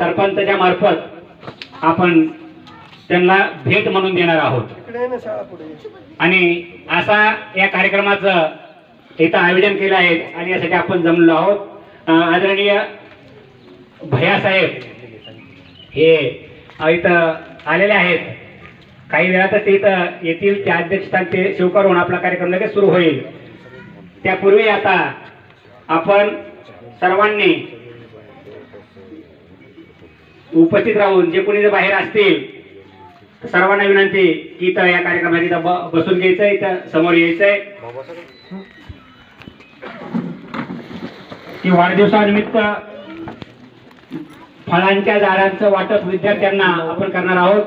सरपंचाच्या मार्फत आपण त्यांना भेट म्हणून देणार आहोत। आणि असा या कार्यक्रमाचं इथं आयोजन केलं आहे आणि यासाठी आपण जमलो आहोत। आदरणीय भैयासाहेब हे इथं आलेले आहेत, काही वेळातच ते इथं येतील। त्या अध्यक्षस्थान ते स्वीकारून आपला कार्यक्रम लगेच सुरू होईल। त्यापूर्वी आता आपण सर्वांनी उपस्थित राहून जे कोणी बाहेर असतील सर्वांना विनंती की इथं या कार्यक्रमात इथं बसून घ्यायचंय, इथं समोर यायचंय की वाढदिवसानिमित्त फळांच्या झाडांचं वाटप विद्यार्थ्यांना आपण करणार आहोत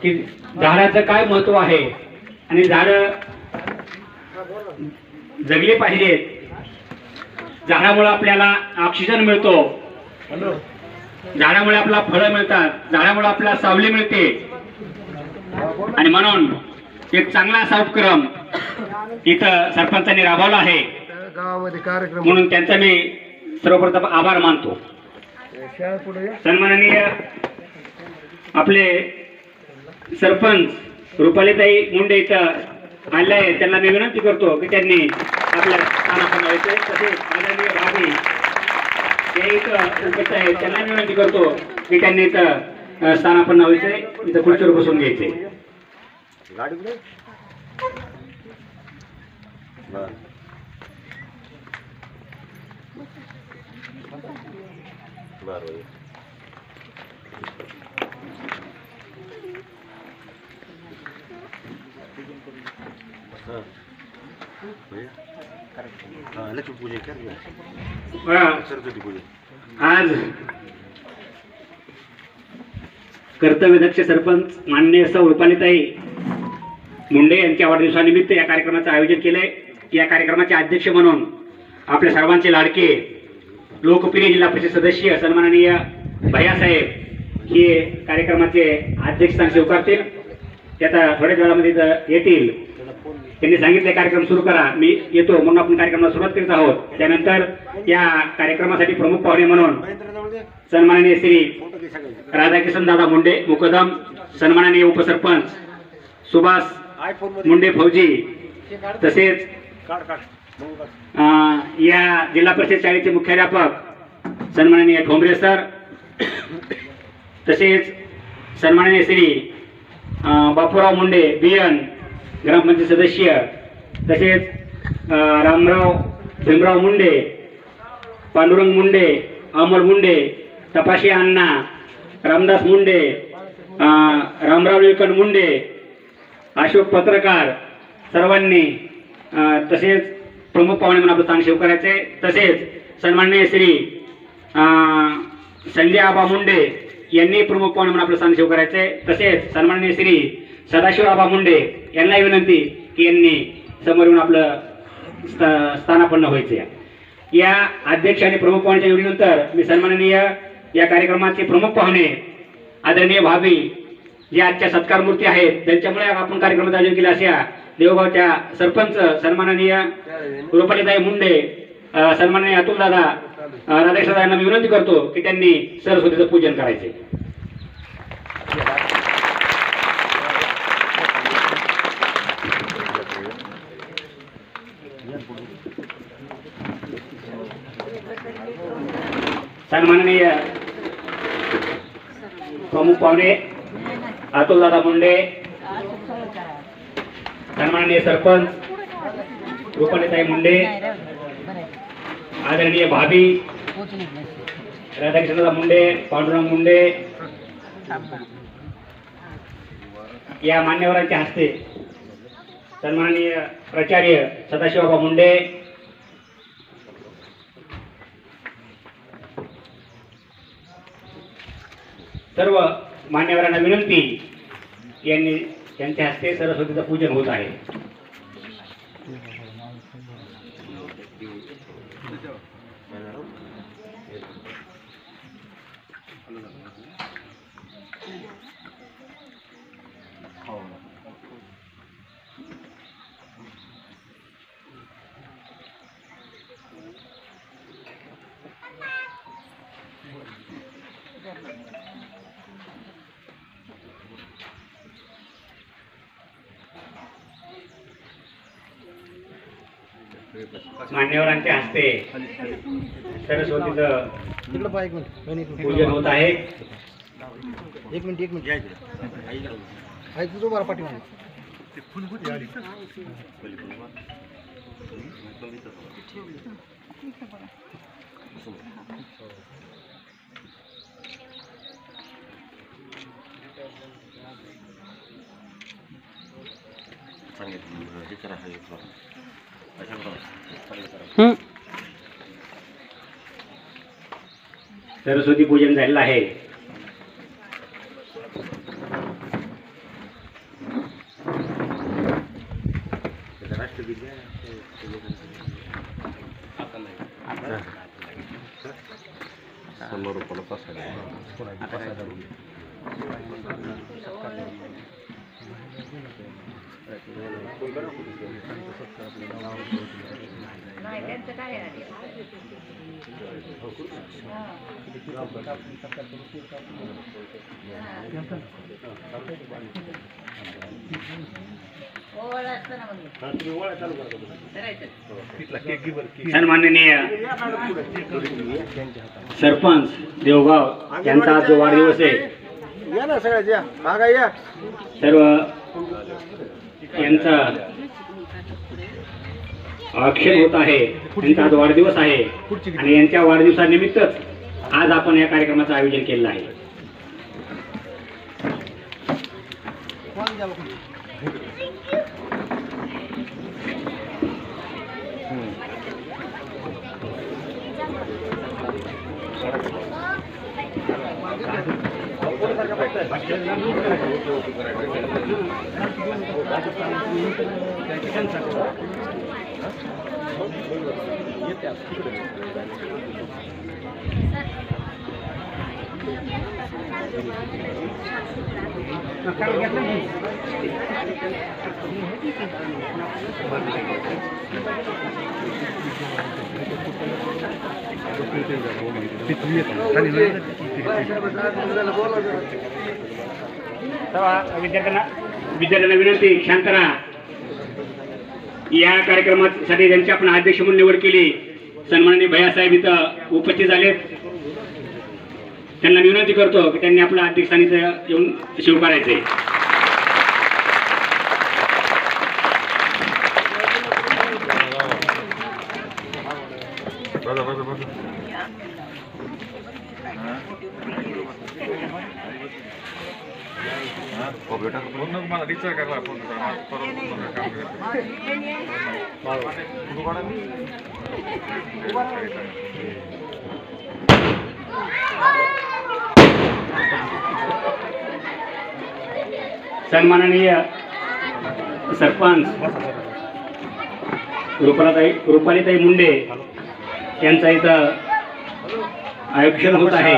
की झाडाचं काय महत्व आहे आणि झाडं जगली पाहिजेत। झाडामुळे आपल्याला ऑक्सिजन मिळतो, झाडामुळे आपल्याला फळं मिळतात, झाडामुळे आपल्याला सावली मिळते आणि म्हणून एक चांगला असा उपक्रम इथं सरपंचांनी राबवला आहे गावामध्ये कार्यक्रम म्हणून त्यांचा मी सर्वप्रथम आभार मानतो। सन्माननीय आपले सरपंच रुपालीताई मुंडे इथं आले आहेत, त्यांना मी विनंती करतो की त्यांनी आपल्या स्थानापन्न व्हायचे। तसेच आदरणीय भाभी हे इथं उपस्थित आहेत, त्यांना विनंती करतो की त्यांनी इथं स्थानापन्न व्हायचे, इथं खुर्चीवर बसून घ्यायचे। आज कर्तव्यदक्ष सरपंच माननीय सौ रुपालीताई मुंडे यांच्या वाढदिवसानिमित्त या कार्यक्रमाचं आयोजन केलंय। या कार्यक्रमाचे अध्यक्ष म्हणून आपल्या सर्वांचे लाडके लोकप्रिय जिल्हा परिषद सदस्य सन्माननीय भैयासाहेब हे कार्यक्रमाचे अध्यक्षस्थान स्वीकारतील। त्याचा थोड्याच वेळामध्ये येतील। त्यांनी सांगितले कार्यक्रम सुरू करा, मी येतो म्हणून आपण कार्यक्रमाला सुरुवात करीत आहोत। त्यानंतर या कार्यक्रमासाठी प्रमुख पाहुणे म्हणून सन्माननीय श्री राधाकिशन दादा मुंडे मुकदम, सन्माननीय उपसरपंच सुभाष मुंडे फौजी, तसेच या जिल्हा परिषद शाळेचे मुख्याध्यापक सन्माननीय ठोंबरे सर, तसेच सन्माननीय श्री बापूराव मुंडे बियन ग्रामपंचायत सदस्य, तसेच रामराव भीमराव मुंडे, पांडुरंग मुंडे, अमर मुंडे, तपाशी अण्णा, रामदास मुंडे, रामराव विकन मुंडे, अशोक पत्रकार, सर्वांनी तसेच प्रमुख पाहुणे म्हणून आपलं स्थान सेव करायचे। तसेच सन्माननीय श्री संजय आबा मुंडे यांनी प्रमुख पाहुणे म्हणून आपलं स्थान सेव करायचे। तसेच सन्माननीय श्री सदाशिव आबा मुंडे यांना विनंती की यांनी समोर येऊन आपलं स्थानापन्न व्हायचे। या अध्यक्ष आणि प्रमुख पाहुण्यांच्या निवडीनंतर मी सन्माननीय या कार्यक्रमाचे प्रमुख पाहुणे आदरणीय भाभी जे आजच्या सत्कार मूर्ती आहेत, त्यांच्यामुळे आपण कार्यक्रमाचं आयोजन केलं अशा देवगावच्या सरपंच सन्माननीय रुपालीताई मुंडे, सन्माननीय अतुल दादा राधाकृष्ण दादा यांना मी विनंती करतो की त्यांनी सरस्वतीचं पूजन करायचे। सन्माननीय प्रमुख पाहुणे अतुल दादा मुंडे, सन्माननीय सरपंच रुपालीताई मुंडे, आदरणीय भाभी राधाकृष्ण दादा मुंडे, पांडुरंग मुंडे या मान्यवरांच्या हस्ते सन्माननीय प्राचार्य सदाशिवबाबा मुंडे, सर्व मान्यवरांना विनंती यांनी त्यांच्या हस्ते सरस्वतीचं पूजन होत आहे। मान्यवरांच्या हस्ते सरस्वतीचं पूजन होत आहे. एक मिनिट ऐक तुझं बरं पाठीमागे सरस्वती पूजन झालेलं आहे. सन्माननीय सरपंच देवगाव यांचा आज जो वाढदिवस आहे, सर्व यांचा अक्षय होत आहे. यांचा आज वाढदिवस आहे आणि यांच्या वाढदिवसानिमित्तच आज आपण या कार्यक्रमाचं आयोजन केलेलं आहे. विद्यार्थ्यांना विनंती, शांत राहा. या कार्यक्रमासाठी ज्यांची आपण अध्यक्ष म्हणून निवड केली, सन्माननीय भैयासाहेब इथं उपस्थित झालेत. त्यांना विनंती करतो की त्यांनी आपलं अध्यक्षस्थानी येऊन स्वीकारायचे. सन्माननीय सरपंच रुपालीताई मुंडे यांचा इथं आयोजन होत आहे.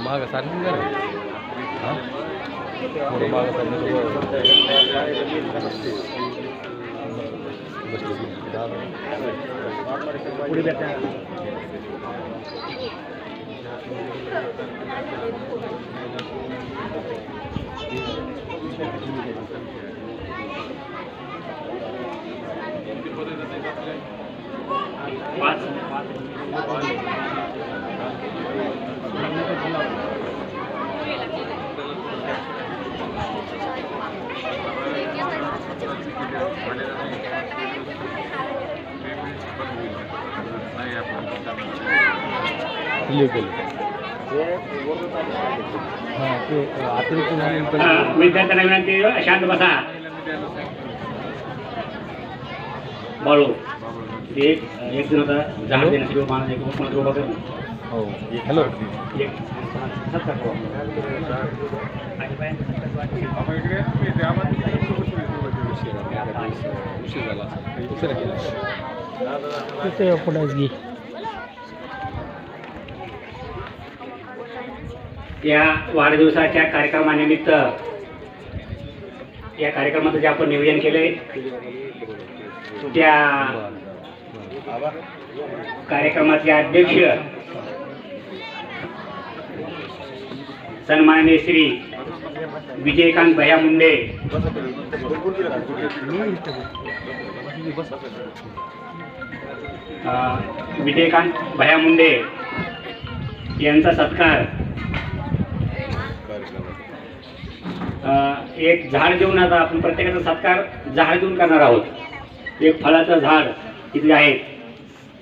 माग सारखी माग पुढे बेटा हां ते अतिरिक्त विद्यार्थ्यांना विनंती शांत बसा. बाळू एक जण होता जहाज देण्यासाठी माणूस एक कोणाला उभा कर. हो हॅलो एक सत्कार करू. या वाढदिवसाच्या कार्यक्रमानिमित्त या कार्यक्रमाचं जे आपण नियोजन केलंय त्या कार्यक्रमाचे अध्यक्ष सन्माननीय श्री विजयकांत भैया मुंडे विजयकांत भैया मुंडे यांचा सत्कार एक झाड देऊन आता आपण प्रत्येकाचा सत्कार झाड देऊन करणार आहोत. एक फळाचं झाड इथे आहे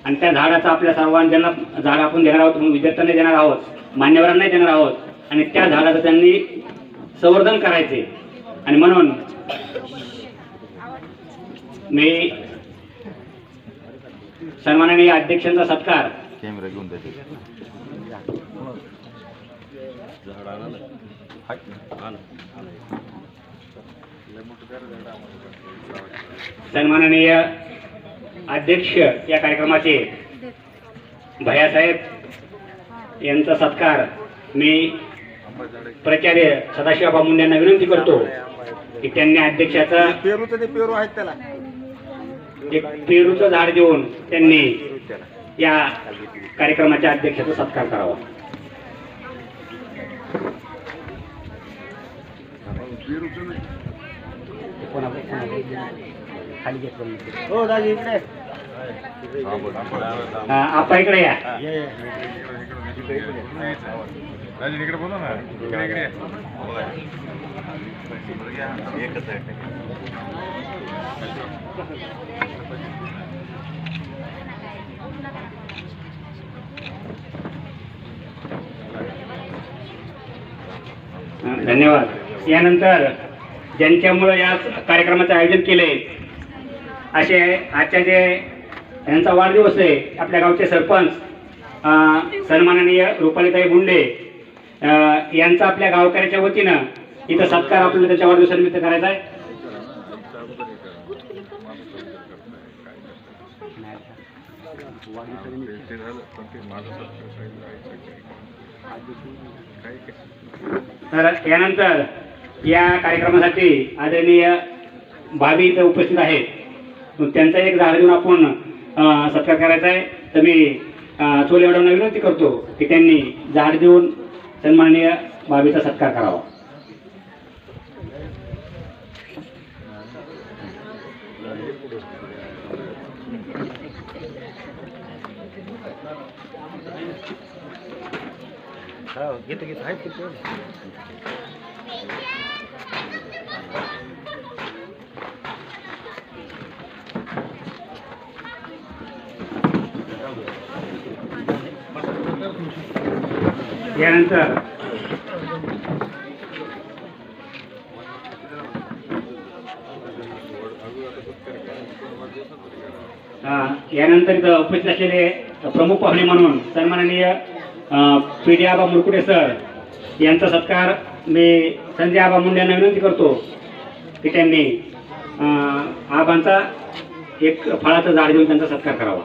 आणि त्या झाडाचं आपल्या सर्वांना झाड आपण देणार आहोत, विद्यार्थ्यांना देणार आहोत, मान्यवरांना देणार आहोत आणि त्या झाडाचं त्यांनी संवर्धन करायचे. आणि म्हणून मी सन्माननीय अध्यक्षांचा सत्कार सन्माननीय अध्यक्ष या कार्यक्रमाचे भैयासाहेब यांचा सत्कार मी प्राचार्य सदाशिवबा मुंडे यांना विनंती करतो की त्यांनी अध्यक्षाचा पेरू आहेत त्याला एक पेरूचं झाड देऊन त्यांनी या कार्यक्रमाच्या अध्यक्षाचा सत्कार करावा. हो दाजी इकडे आपा इकडे या. इकडे बोला ना इकडे धन्यवाद. यानंतर ज्यांच्यामुळे या कार्यक्रमाचं आयोजन केले असे आजच्या जे यांचा वाढदिवस आहे आपल्या गावचे सरपंच सन्माननीय रुपालीताई मुंडे यांचा आपल्या गावकऱ्याच्या वतीनं इथं सत्कार आपल्याला त्याच्या वाढदिवसानिमित्त करायचा आहे. तर यानंतर या कार्यक्रमासाठी आदरणीय भाभी इथं उपस्थित आहेत. त्यांचा एक झाड देऊन आपण सत्कार करायचा आहे. तर मी चोले मॅडमना विनंती करतो की त्यांनी झाड देऊन सन्माननीय भाभीचा सत्कार करावा. घेतो घेतो आहेत किती यानंतर इथं उपस्थित असलेले प्रमुख पाहुणे म्हणून सन्माननीय PD आबा मुरकुटे सर यांचा सत्कार मी संजय आबा मुंडे यांना विनंती करतो की त्यांनी आबांचा एक फळाचं झाड देऊन त्यांचा सत्कार करावा.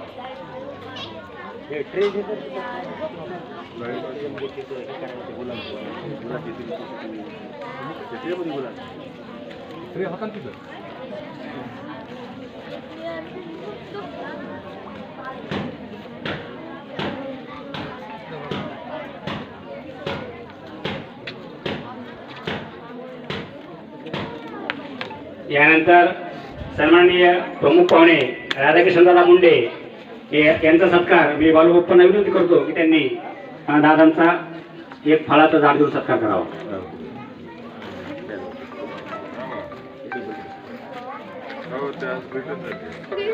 यानंतर सन्माननीय प्रमुख पाहुणे राधाकृष्णदादा मुंडे यांचा सत्कार मी बालूबाप्पांना विनंती करतो की त्यांनी दादांचा एक फळाचं झाड देऊन सत्कार करावा. हो ते आज भेटत आहे.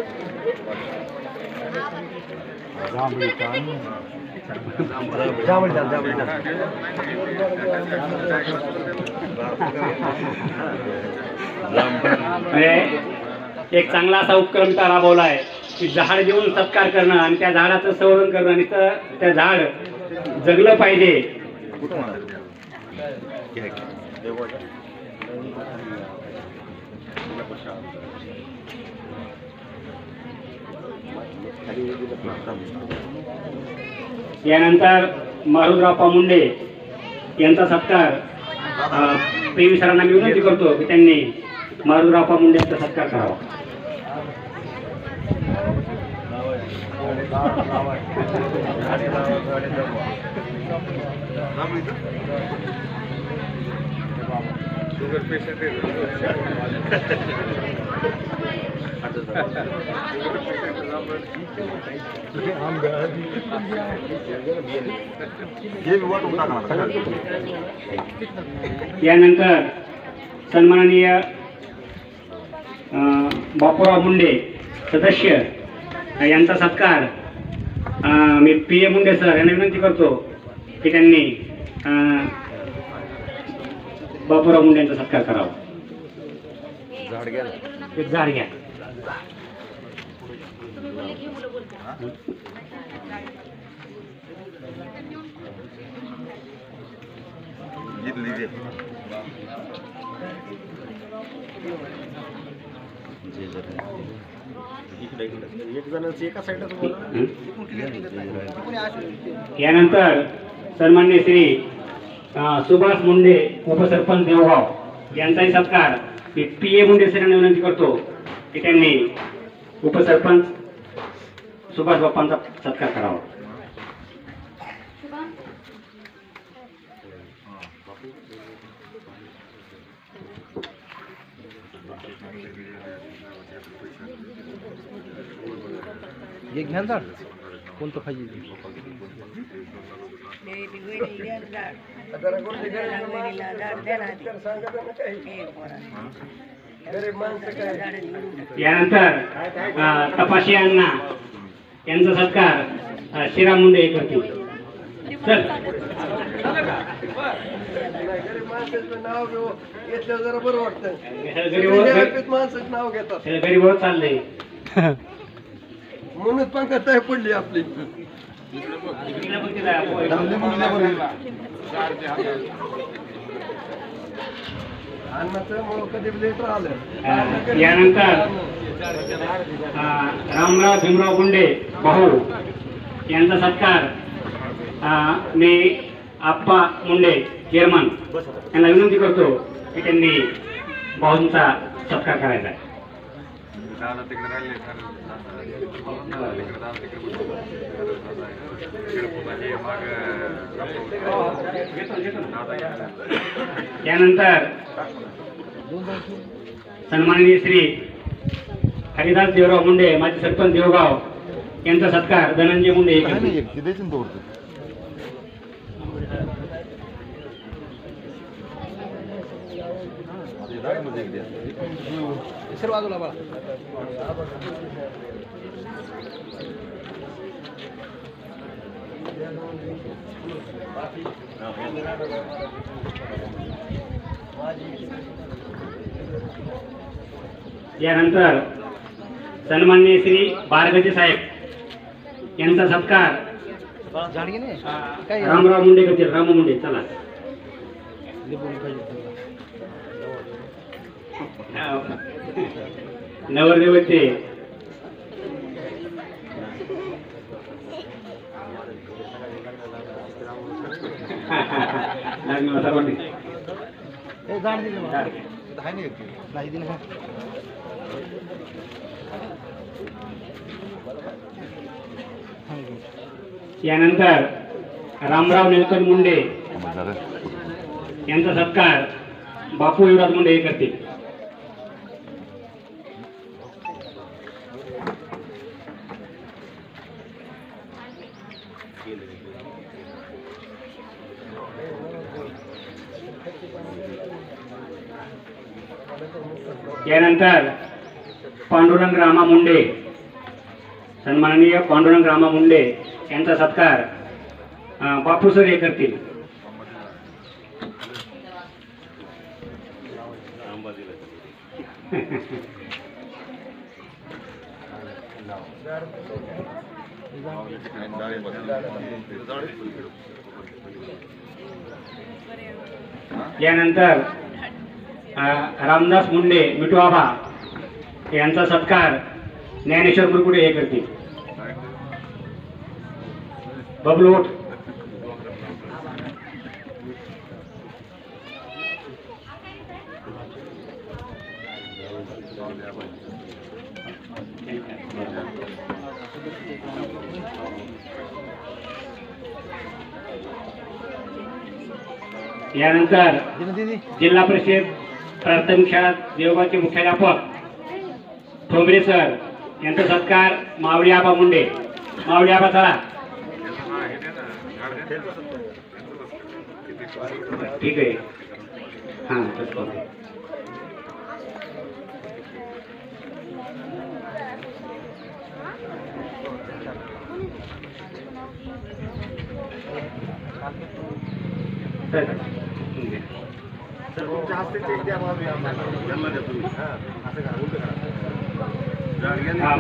म्हणजे एक चांगला असा उपक्रम त्या राबवला आहे की झाड देऊन सत्कार करणं आणि त्या झाडाचं संवर्धन करणं आणि त्या झाड जगलं पाहिजे. यानंतर मारुतराव मुंडे यांचा सत्कार पी सरांना मी विनंती करतो की त्यांनी मारुतराव मुंडे यांचा सत्कार करावा. शुगर पेशंट यानंतर सन्माननीय बापूराव मुंडे सदस्य यांचा सत्कार मी पी ए मुंडे सर यांना विनंती करतो की त्यांनी बापूराव मुंडे यांचा सत्कार करावा. एक झाड घ्या. यानंतर सन्माननीय श्री सुभाष मुंडे उपसरपंच देवगाव यांचाही सत्कार मी पी ए मुंडे सरांना विनंती करतो की त्यांनी उपसरपंच सुभाष बाप्पांचा सत्कार करावा. एक घ्या झाड कोणतं पाहिजे यानंतर तपाशी अण्णा यांचा सत्कार श्रीराम मुंडे हे करतील. चल नाव घेतलं जरा बरं वाटतं. माणसाचं नाव घेतात गरीब चाललंय म्हणून पंकज पडली आपली. कधी लेटर आलं. यानंतर रामराव भीमराव गुंडे भाऊ यांचा सत्कार मी आप्पा मुंडे चेअरमन यांना विनंती करतो की त्यांनी भाऊंचा सत्कार करायचा आहे. तिकडे राहिले यानंतर सन्माननीय श्री हरिदास देवराव मुंडे माजी सरपंच देवगाव यांचा सत्कार धनंजय मुंडे यानंतर सन्माननीय श्री बारगजे साहेब यांचा सत्कार रामराव मुंडे करतील. राम मुंडे चला. नवरदेवचे सर्वांनी यानंतर रामराव निलकंठ मुंडे यांचा सत्कार बापू युवराज मुंडे हे करतील. यानंतर पांडुरंग रामा मुंडे, सन्माननीय पांडुरंग रामा मुंडे यांचा सत्कार बापू सर हे करतील. यानंतर रामदास मुंडे मिठूआबा यांचा सत्कार ज्ञानेश्वर मुरकुटे हे करतील. बबलू उठ. यानंतर जिल्हा परिषद प्राथमिक शाळा देवगावचे मुख्याध्यापक ठोंबरे सर यांचा सत्कार मावळी आबा मुंडे. मावळी आबा चला. ठीक आहे. हां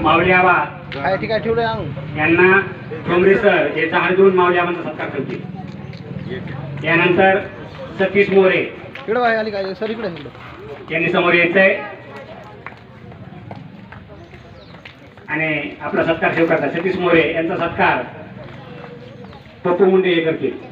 मावळी आबा काय ठिकाणी ठेवलंय अंग यांना ठोंबरे सर हे झाड देऊन मावळी आबांचा सत्कार करतील. यानंतर सतीश मोरे इकडं आहे आली काय सर इकडे यांनी समोर यायचंय आणि आपला सत्कार सेव करतात. सतीश मोरे यांचा सत्कार पप्पू मुंडे हे करतील.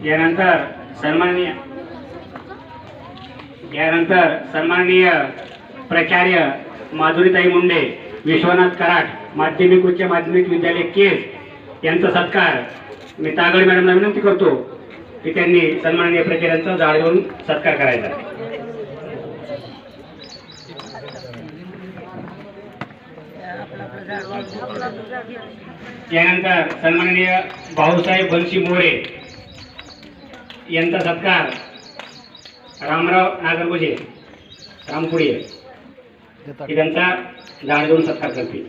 यानंतर सन्माननीय प्राचार्य माधुरीताई मुंडे विश्वनाथ कराड माध्यमिक उच्च माध्यमिक विद्यालय केस यांचा सत्कार मी तागड मॅडमला विनंती करतो की त्यांनी सन्माननीय प्राचार्यांचा झाड देऊन सत्कार करायचा. यानंतर सन्माननीय भाऊसाहेब बंशी मोरे यांचा सत्कार रामराव नागरगोजे रामपुरी त्यांचा झाड देऊन सत्कार करतील.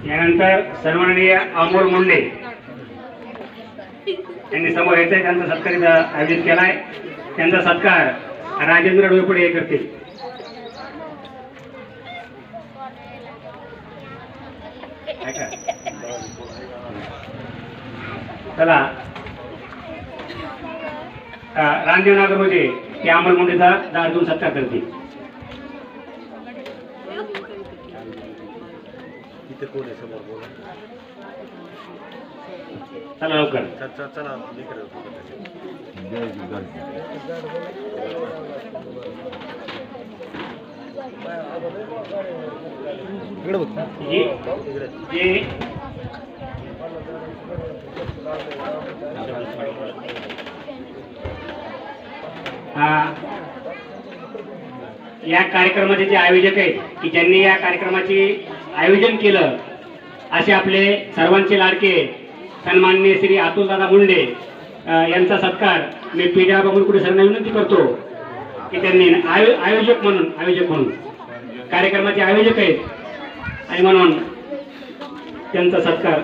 यानंतर सन्माननीय अमोल मुंडे यांनी समोर यायचंय. त्यांचा सत्कार आयोजित केलाय. त्यांचा सत्कार राजेंद्र डोईपुडे हे करतील. चला रामदेव नागरगोजे हे अमोल मुंडेचा झाड देऊन सत्कार करतील. चला लवकर. या कार्यक्रमाचे जे आयोजक आहेत की ज्यांनी या कार्यक्रमाचे आयोजन केलं असे आपले सर्वांचे लाडके सन्माननीय श्री अतुलदादा मुंडे यांचा सत्कार मी पीडा मुरकुटे सरांना विनंती करतो की त्यांनी आयोजक म्हणून कार्यक्रमाचे आयोजक आहेत आणि म्हणून त्यांचा सत्कार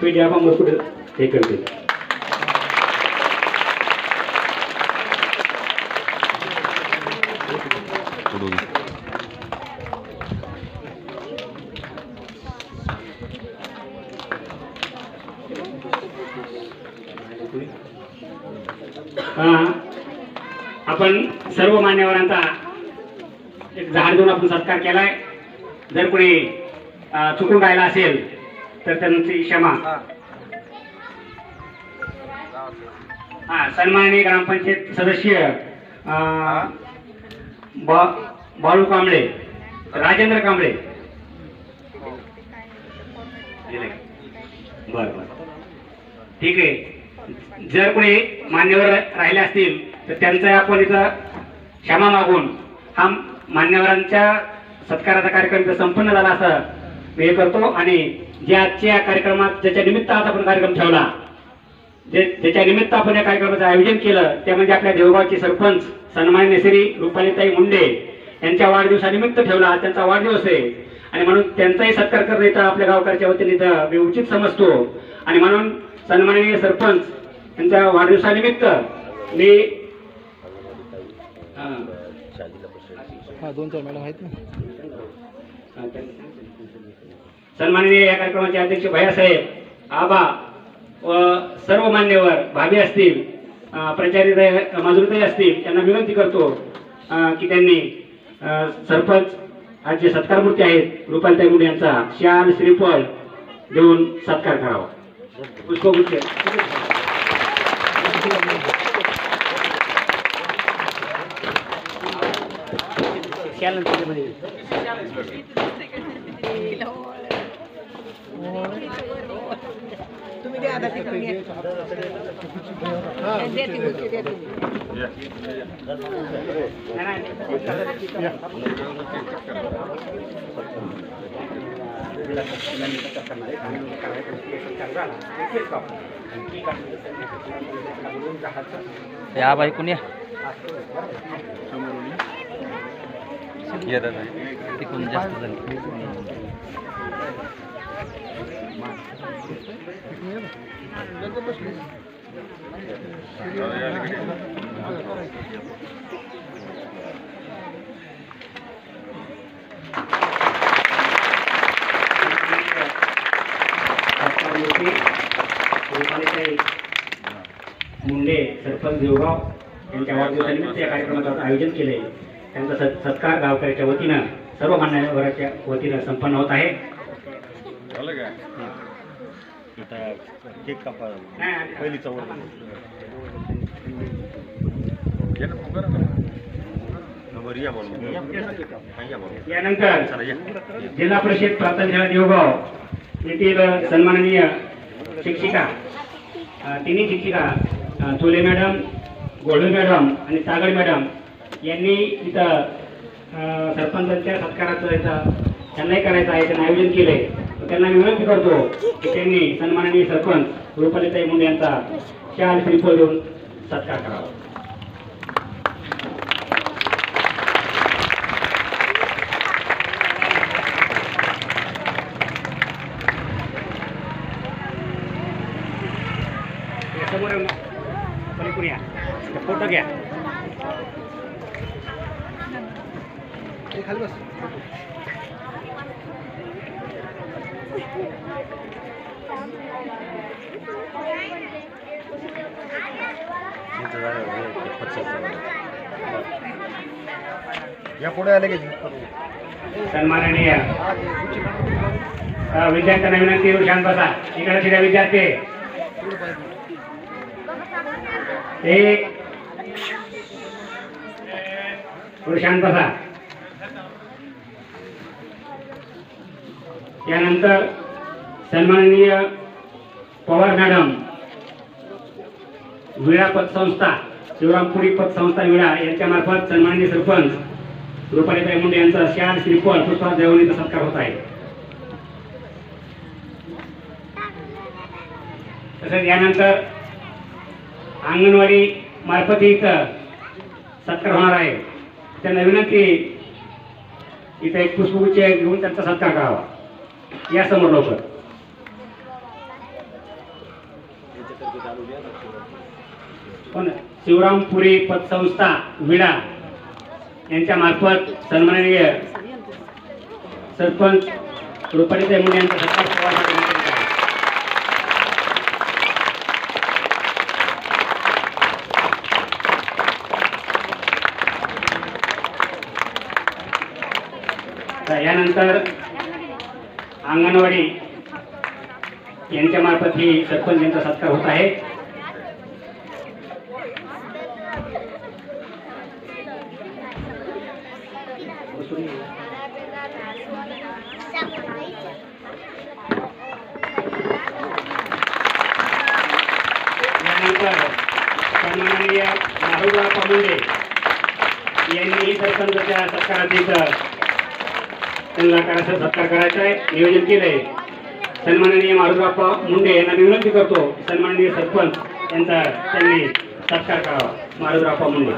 पीडा मुरकुटे हे करतील. आपण सर्व मान्यवरांचा एक झाड देऊन आपण सत्कार केलाय. जर कोणी चुकून राहिला असेल तर त्यांची क्षमा. सन्माननीय ग्रामपंचायत सदस्य बाळू कांबळे, राजेंद्र कांबळे. बर बर, ठीक आहे. जर कोणी मान्यवर राहिले असतील तर त्यांचा आपण इथं क्षमा मागून हा मान्यवरांच्या सत्काराचा कार्यक्रम इथं संपन्न झाला असं मी हे करतो. आणि जे आजच्या कार्यक्रमात ज्याच्या निमित्त आज आपण कार्यक्रम ठेवला, ज्याच्या निमित्त आपण या कार्यक्रमाचं आयोजन केलं ते म्हणजे आपल्या देवगावचे सरपंच सन्माननीय श्री रुपालीताई मुंडे यांच्या वाढदिवसानिमित्त ठेवला. त्यांचा वाढदिवस आहे आणि म्हणून त्यांचाही सत्कार करणं इथं आपल्या गावकऱ्याच्या वतीने इथं मी उचित समजतो. आणि म्हणून सन्माननीय सरपंच यांच्या वाढदिवसानिमित्त मी हा 2-4 मॅडम आहेत ना. सन्माननीय या कार्यक्रमाचे अध्यक्ष भैयासाहेब, आबा व सर्व मान्यवर भाभी असतील, प्राचार्य माधुरीताई असतील, त्यांना विनंती करतो की त्यांनी सरपंच आज जे सत्कारमूर्ती आहेत रुपालीताई मुंडे यांचा शाल श्रीफळ देऊन सत्कार करावा. पुष्पगुच्छ. तुम्ही द्या आता तिकडून घ्या. द्या ती बुके, द्या तुम्ही. या बाई कोण या ते कोण जास्त झाली. रुपालीताई मुंडे सरपंच देवगाव यांच्या वाढदिवसानिमित्त या कार्यक्रमाचं आयोजन केले. त्यांचा सत्कार गावकऱ्याच्या वतीनं सर्व मान्यवरांच्या वतीनं संपन्न होत आहे. झालं काय? केक कापा पहिलीचा वर घे ना, तू कर ना. नंबर या म्हणून या म्हणून यानंतर चला या. जिल्हा परिषद प्राथमिक शाळा देवगाव येथील सन्माननीय शिक्षिका, तिन्ही शिक्षिका चोले मॅडम, गोळवे मॅडम आणि सागड मॅडम यांनी इथं सरपंचांच्या सत्काराचं इथं त्यांनाही करायचं आहे, त्यांना आयोजन केलंय. त्यांना मी विनंती करतो की त्यांनी सन्माननीय सरपंच रुपालीताई मुंडे यांचा शाल श्रीफळ देऊन सत्कार करावा. समोर पलीकडून या, फोटो घ्या. खाली बस. या पुढे आले की सन्माननीय विद्यार्थ्यांना विनंती करू, शांत बसा. इकडे तिथे विद्यार्थी ते थोडं शांत बसा. यानंतर सन्माननीय पवार मॅडम, विळा पतसंस्था, शिवरामपुरी पतसंस्था विळा यांच्या मार्फत सन्माननीय सरपंच रुपालीताई मुंडे यांचा शाल श्रीफळ पुष्पा देवणीचा सत्कार होत आहे. तसेच यानंतर अंगणवाडी मार्फत इथं सत्कार होणार आहे. त्यांना विनंती इथं एक पुष्पगुच्छ घेऊन त्यांचा सत्कार करावा. या समोर लवकर. पण शिवरामपुरी पतसंस्था विडा यांच्या मार्फत सन्माननीय सरपंच रुपालीताई मुंडे यांचा सत्कार करण्यात येणार आहे. यानंतर अंगणवाडी यांच्या मार्फत ही सरपंच यांचा सत्कार होत आहे. यानंतर सन्माननीय मारुतराव मुंडे यांनी सरपंचाच्या सत्काराचे त्यांना करायचा सत्कार करायचा आहे नियोजन केलंय. सन्माननीय मारुतराव मुंडे यांना मी विनंती करतो सन्माननीय सरपंच यांचा त्यांनी सत्कार करावा. मारुतराव मुंडे.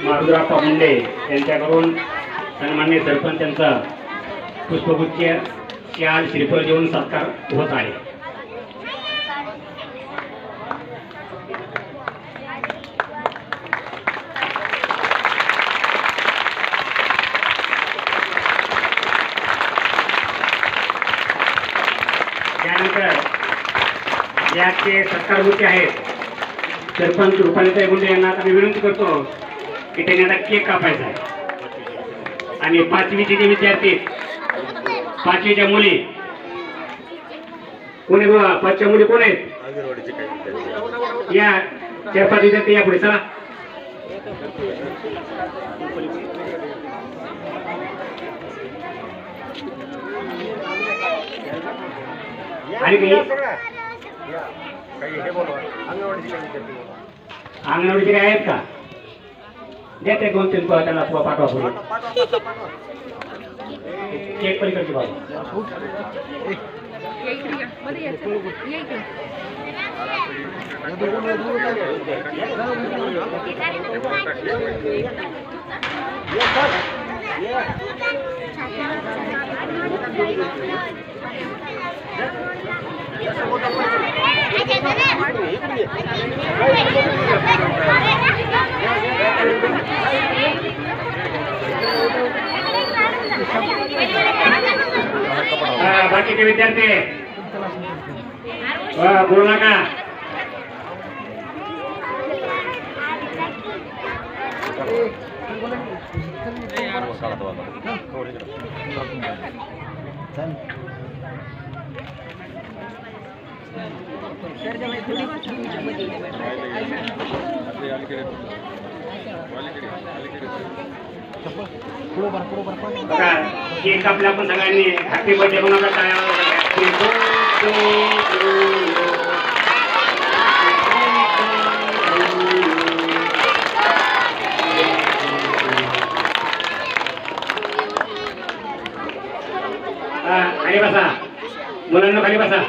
मारुतराव मुंडे यांच्याकडून सन्माननीय सरपंच यांचा पुष्पगुच्छ शाल श्रीफळ देऊन सत्कार होत आहे. त्यानंतर याचे सत्कारगुच्छ आहेत सरपंच रुपालीताई मुंडे यांना आता मी विनंती करतो की त्यांनी आता केक कापायचा आहे. आणि 5वीचे जे विद्यार्थी 5वीच्या मुली कोणी 5च्या मुली कोण आहेत अंगणवाडीचे काही विद्यार्थी या 4-5 विद्यार्थी या पुढे चला. आणि काही हे बोलवा अंगणवाडीचे काही विद्यार्थी अंगणवाडीचे काय आहेत का द्या ते 2-3 त्यांना पाठवा पुढे. केक पलीकडचे बाबा. बाकीचे विद्यार्थी बोलू नका. केक कापला आपण सगळ्यांनी हॅपी बर्थडे कोणाला खाली बसा मुलांना खाली बसा.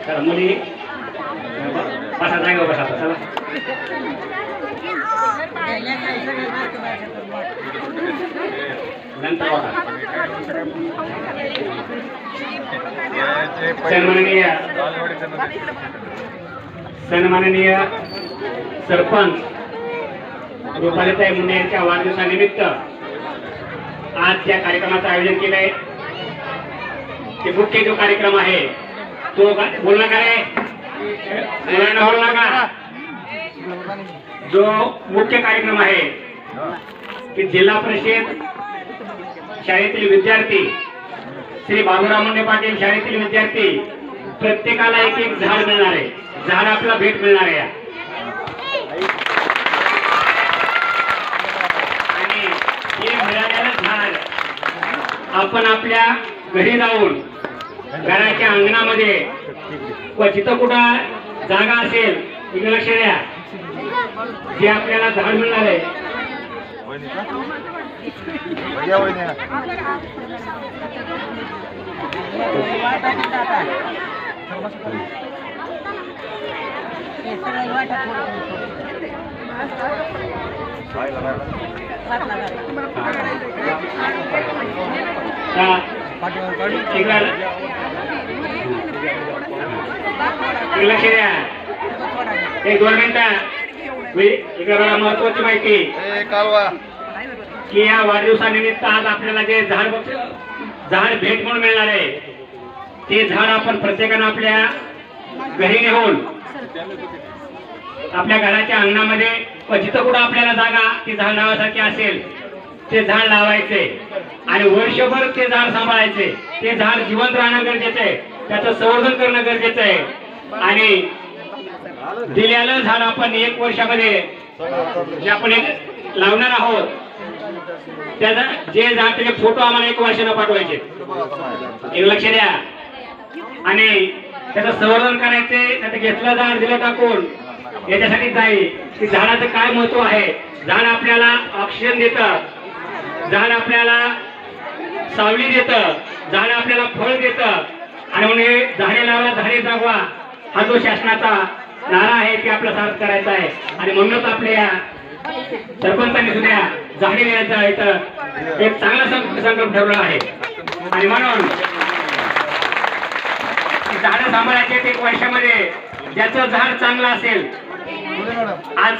चला मुली बसा जागेवर बसा चला. नंतर सन्माननीय सरपंच रुपालीताई मुंडे यांच्या वाढदिवसानिमित्त आज ज्या कार्यक्रमाचं आयोजन केलंय ते मुख्य जो कार्यक्रम आहे तो बोलणार काय मुलांना बोलू नका. जो मुख्य कार्यक्रम आहे की जिल्हा परिषद शाळेतील विद्यार्थी श्री बाबूराव मुंडे पाटील शाळेतील विद्यार्थी प्रत्येकाला एक झाड मिळणार आहे. झाड आपला भेट मिळणार आहे. आणि हे मिळालेलं झाड आपण आपल्या घरी जाऊन घराच्या अंगणामध्ये व जिथं कुठं जागा असेल तिथे लक्ष द्या जे आपल्याला झाड मिळणार आहे. हा. पाठीवर काढून इकडं लक्ष द्या. एक 2 मिनिटं इकडे बघा, महत्वाची माहिती की या वाढदिवसानिमित्त आज आपल्याला जे झाड भेट म्हणून मिळणार आहे, ते झाड आपण प्रत्येकानं आपल्या घरी नेऊन आपल्या घराच्या अंगणामध्ये जिथं कुठं आपल्याला जागा ती झाड लावायसाठी असेल ते झाड लावायचे आणि वर्षभर ते झाड सांभाळायचे. ते झाड जिवंत राहणं गरजेचं आहे, त्याचं संवर्धन करणं गरजेचं आहे आणि दिलेलं झाड आपण 1 वर्षामध्ये जे आपण लावणार आहोत त्याचा जे झाड त्याचे फोटो आम्हाला 1 वर्षानं पाठवायचे. एक लक्ष द्या. आणि त्याचं संवर्धन करायचे. त्याचं घेतलं झाड दिलं टाकून याच्यासाठी जाईल की झाडाचं काय महत्व आहे. झाड आपल्याला ऑक्सिजन देतं, झाड आपल्याला सावली देतं, झाड आपल्याला फळ देतं आणि म्हणून झाडे लावा झाडे जागवा हा जो शासनाचा नारा आहे ते आपला सार्थ करायचा आहे. आणि म्हणूनच आपल्या सरपंचांनी सुद्धा झाडे देण्याचा इथं एक चांगला संकल्प ठरवला आहे. आणि म्हणून झाडं सांभाळायचे 1 वर्षामध्ये ज्याचं झाड चांगलं असेल. आज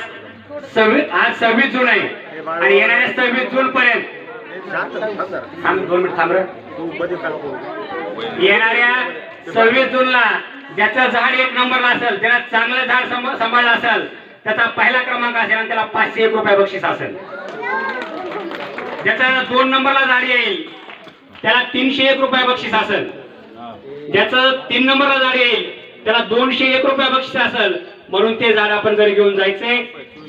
26 जून आहे आणि येणाऱ्या 26 जून पर्यंत थांब 2 मिनिट थांब. येणाऱ्या 26 जूनला ज्याचं झाड 1 नंबरला असेल, ज्याला चांगलं झाड सांभाळलं असेल त्याचा पहिला क्रमांक असेल आणि त्याला 501 रुपये बक्षीस असेल. ज्याचा 2 नंबरला झाड येईल त्याला 301 रुपये बक्षीस असेल. ज्याचं 3 नंबरला झाड येईल त्याला 201 रुपये बक्षीस असेल. म्हणून ते झाड आपण घरी घेऊन जायचंय.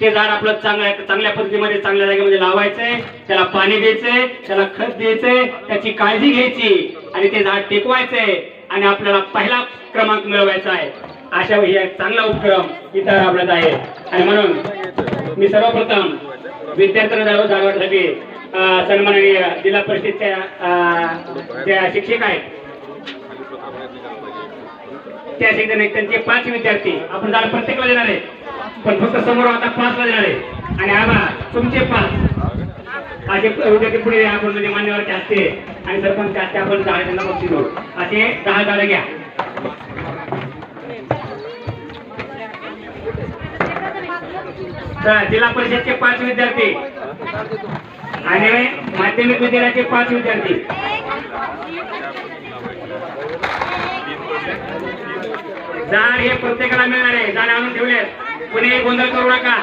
ते झाड आपलं चांगल्या पद्धतीमध्ये चांगल्या जागेमध्ये लावायचंय, त्याला पाणी द्यायचंय, त्याला खत द्यायचंय, त्याची काळजी घ्यायची आणि ते झाड टिकवायचंय आणि आपल्याला पहिला क्रमांक मिळवायचा आहे. अशा ही एक चांगला उपक्रम इथं राबवत आहे. आणि म्हणून मी सर्वप्रथम विद्यार्थ्यांना जाणवण्यासाठी सन्माननीय जिल्हा परिषदच्या ज्या शिक्षक आहेत त्या शिक्षण त्यांचे 5 विद्यार्थी आपण झाड प्रत्येकाला देणार आहे, पण फक्त समोर आता 5 ला देणार आहे. आणि आबा तुमचे 5 असे विद्यार्थी पुढे आपण म्हणजे मान्यवरचे असते आणि सरपंच असते आपण झाडांना बक्षीस देऊ. असे 10 झाडं घ्या. तर जिल्हा परिषदचे 5 विद्यार्थी आणि माध्यमिक विद्यालयाचे 5 विद्यार्थी. झाड हे प्रत्येकाला मिळणार आहे. झाड आणून ठेवले, कुणी गोंधळ करू नका.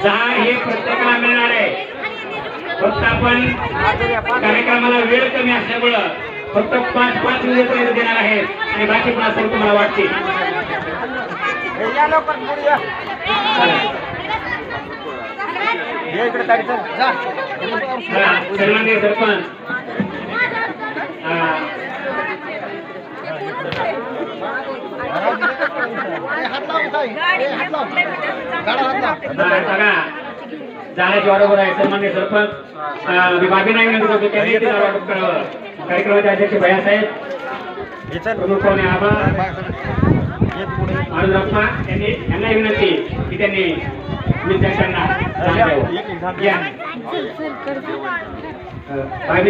झाड हे प्रत्येकाला मिळणार आहे. फक्त आपण कार्यक्रमाला वेळ कमी असल्यामुळं फक्त 5 विद्यार्थी देणार आहेत आणि बाकी पण असं तुम्हाला वाटते. सन्माननीय सरपंच झाडाची बरोबर आहे. सन्माननीय सरपंच विभागी नाही विनंती करतो त्यांनी ते वाटप करावं. कार्यक्रमाचे अध्यक्ष भैयासाहेब प्रमुख पाहुणे आबा आनंदप्पा यांना विनंती की त्यांनी विद्यार्थ्यांना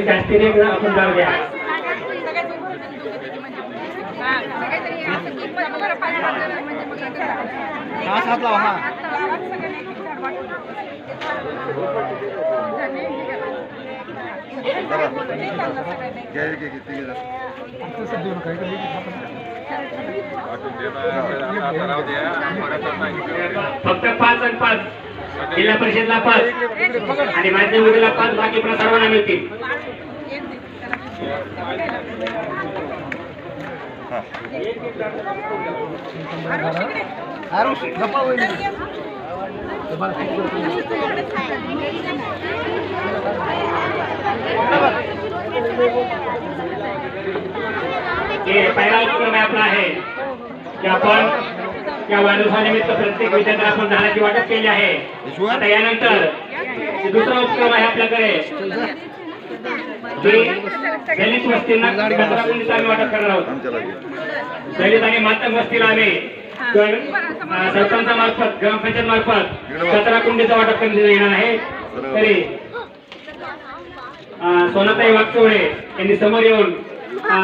जास्तीने आपण जाऊ द्या. हात लावा. हा फक्त 5 आणि 5 जिल्हा परिषदला 5 आणि माध्यमिकला 5 बाकी पण सर्वांना मिळतील. पहिला उपक्रम आपला आहे की आपण या वाढदिवसानिमित्त प्रत्येक विद्यार्थ्याला आपण झाडाची वाटप केली आहे. आता यानंतर दुसरा उपक्रम आहे आपल्याकडे दलित वस्तींना कचरा कुंडीचं आम्ही वाटप करणार आहोत. दलित आणि मातंग वस्तीला आम्ही सरपंचामार्फत ग्रामपंचायत मार्फत कचरा कुंडीचं वाटप करण्यात येणार आहे. तरी सोनाताई वागचौरे यांनी समोर येऊन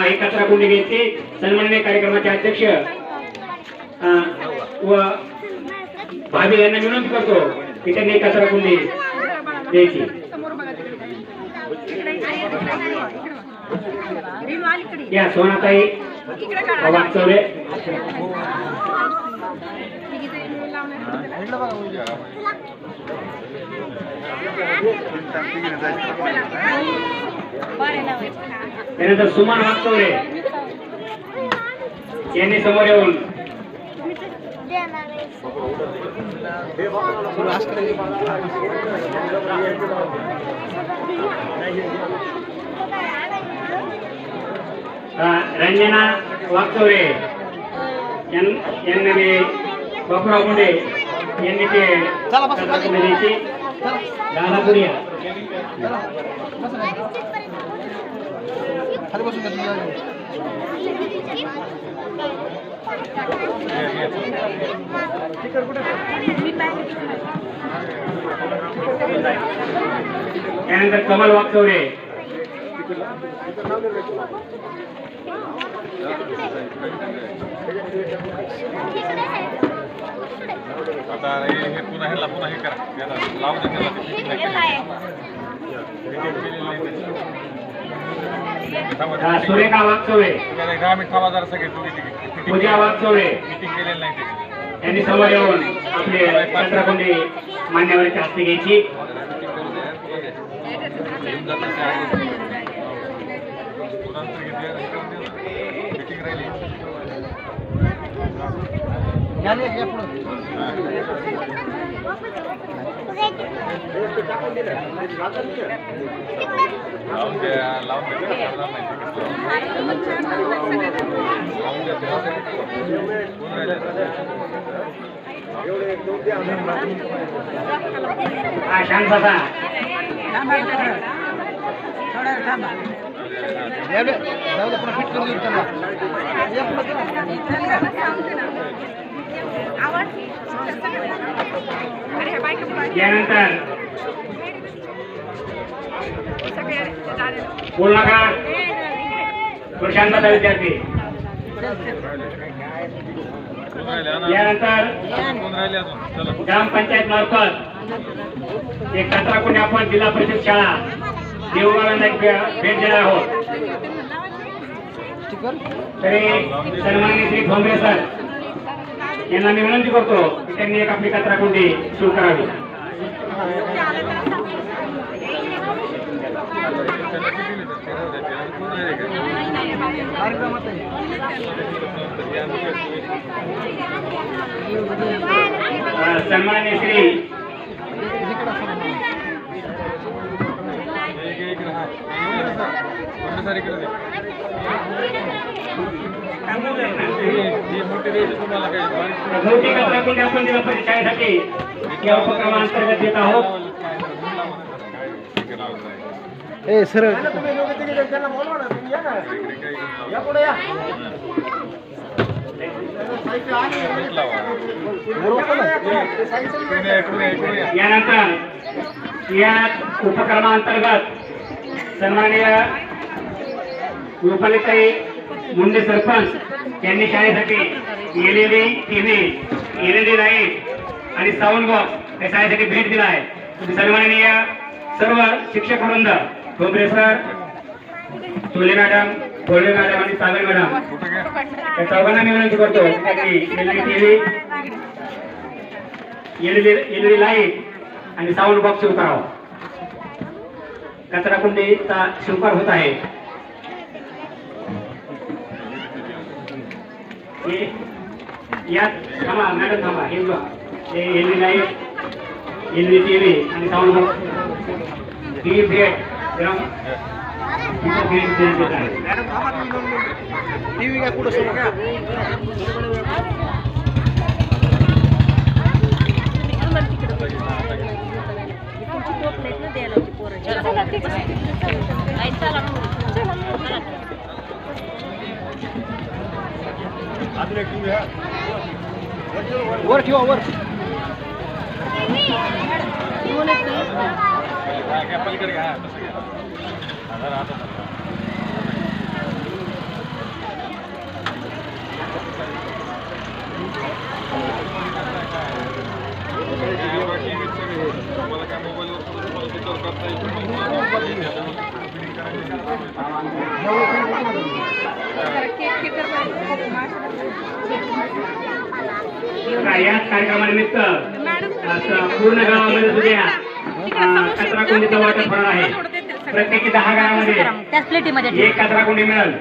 ही कचरा कुंडी घ्यायची. सन्माननीय कार्यक्रमाचे अध्यक्ष व भाभी यांना विनंती करतो की त्यांनी कचरा कुंडी द्यायची. या सोनाताई वागचौरे त्यानंतर सुमन वागचौरे यांनी समोर येऊन रंजना वागचौरे यांनी बापूराव मुंडे यांनी ते द्यायची. दादापुरिया खाली बसून घेतलं. त्यानंतर कमल वागचौरे आता हे पुन्हा हे करा याला लावून द्या त्याला. सुरेखा वागचौरे 10 मिनिट थांबा जरा सगळे पूजा वागचौरे मीटिंग केलेली नाही त्याची. यांनी समोर येऊन आपले कचरा कुंडी मान्यवरांच्या हस्ते घ्यायची. शांत बसा. पुन्हा फिट करून देऊ त्यांना. यानंतर बोल नका. शांतता विद्यार्थी. यानंतर ग्रामपंचायत मार्फत एक कचरा कुंडी आपण जिल्हा परिषद शाळा देवगावांना भेट देणार आहोत. तरी सन्माननीय श्री ठोंबरे सर यांना मी विनंती करतो की त्यांनी एक आपली कचरा कुंडी सुरू करावी. सन्माननीय श्री मोठी कचरा कुंडी आपण जिल्हा परिषदेसाठी या उपक्रमांतर्गत देत आहोत. ए सरळ यानंतर या उपक्रमांतर्गत सन्माननीय रुपालीताई मुंडे सरपंच यांनी शाळेसाठी एलईडी टीव्ही, एलईडी लाईट आणि साऊंड बॉक्स या शाळेसाठी भेट दिला आहे. सन्माननीय सर्व शिक्षक वृंद ठोंबरे सर, चोले मॅडम, गोल्डे मॅडम आणि सागर मॅडम या चौघांना मी विनंती करतो त्यांनी एलईडी टीव्ही, एलईडी लाईट आणि साऊंड बॉक्स सुरू करावा. कचरा कुंडीचा स्वीकार होत आहे. यात थांबा मॅडम, थांबा. हे बघा, हे एलईडी लाईट, एलईडी टीव्ही आणि साऊंड बॉक्स ही भेट टीव्ही काय कुठं सुरू का? अजून एक टीव्ही आहे. वर ठेवा वर. पलीकडे घ्या तसं घ्या. जरा आता तुम्हाला काय मोबाईलवर तुम्हाला विचार करता येईल. याच कार्यक्रमानिमित्त असं पूर्ण गावामध्ये सुद्धा कचरा कुंडीचा वाटप होणार आहे. प्रत्येकी 10 गावामध्ये त्याच प्लेटीमध्ये एक कचरा कुंडी मिळेल.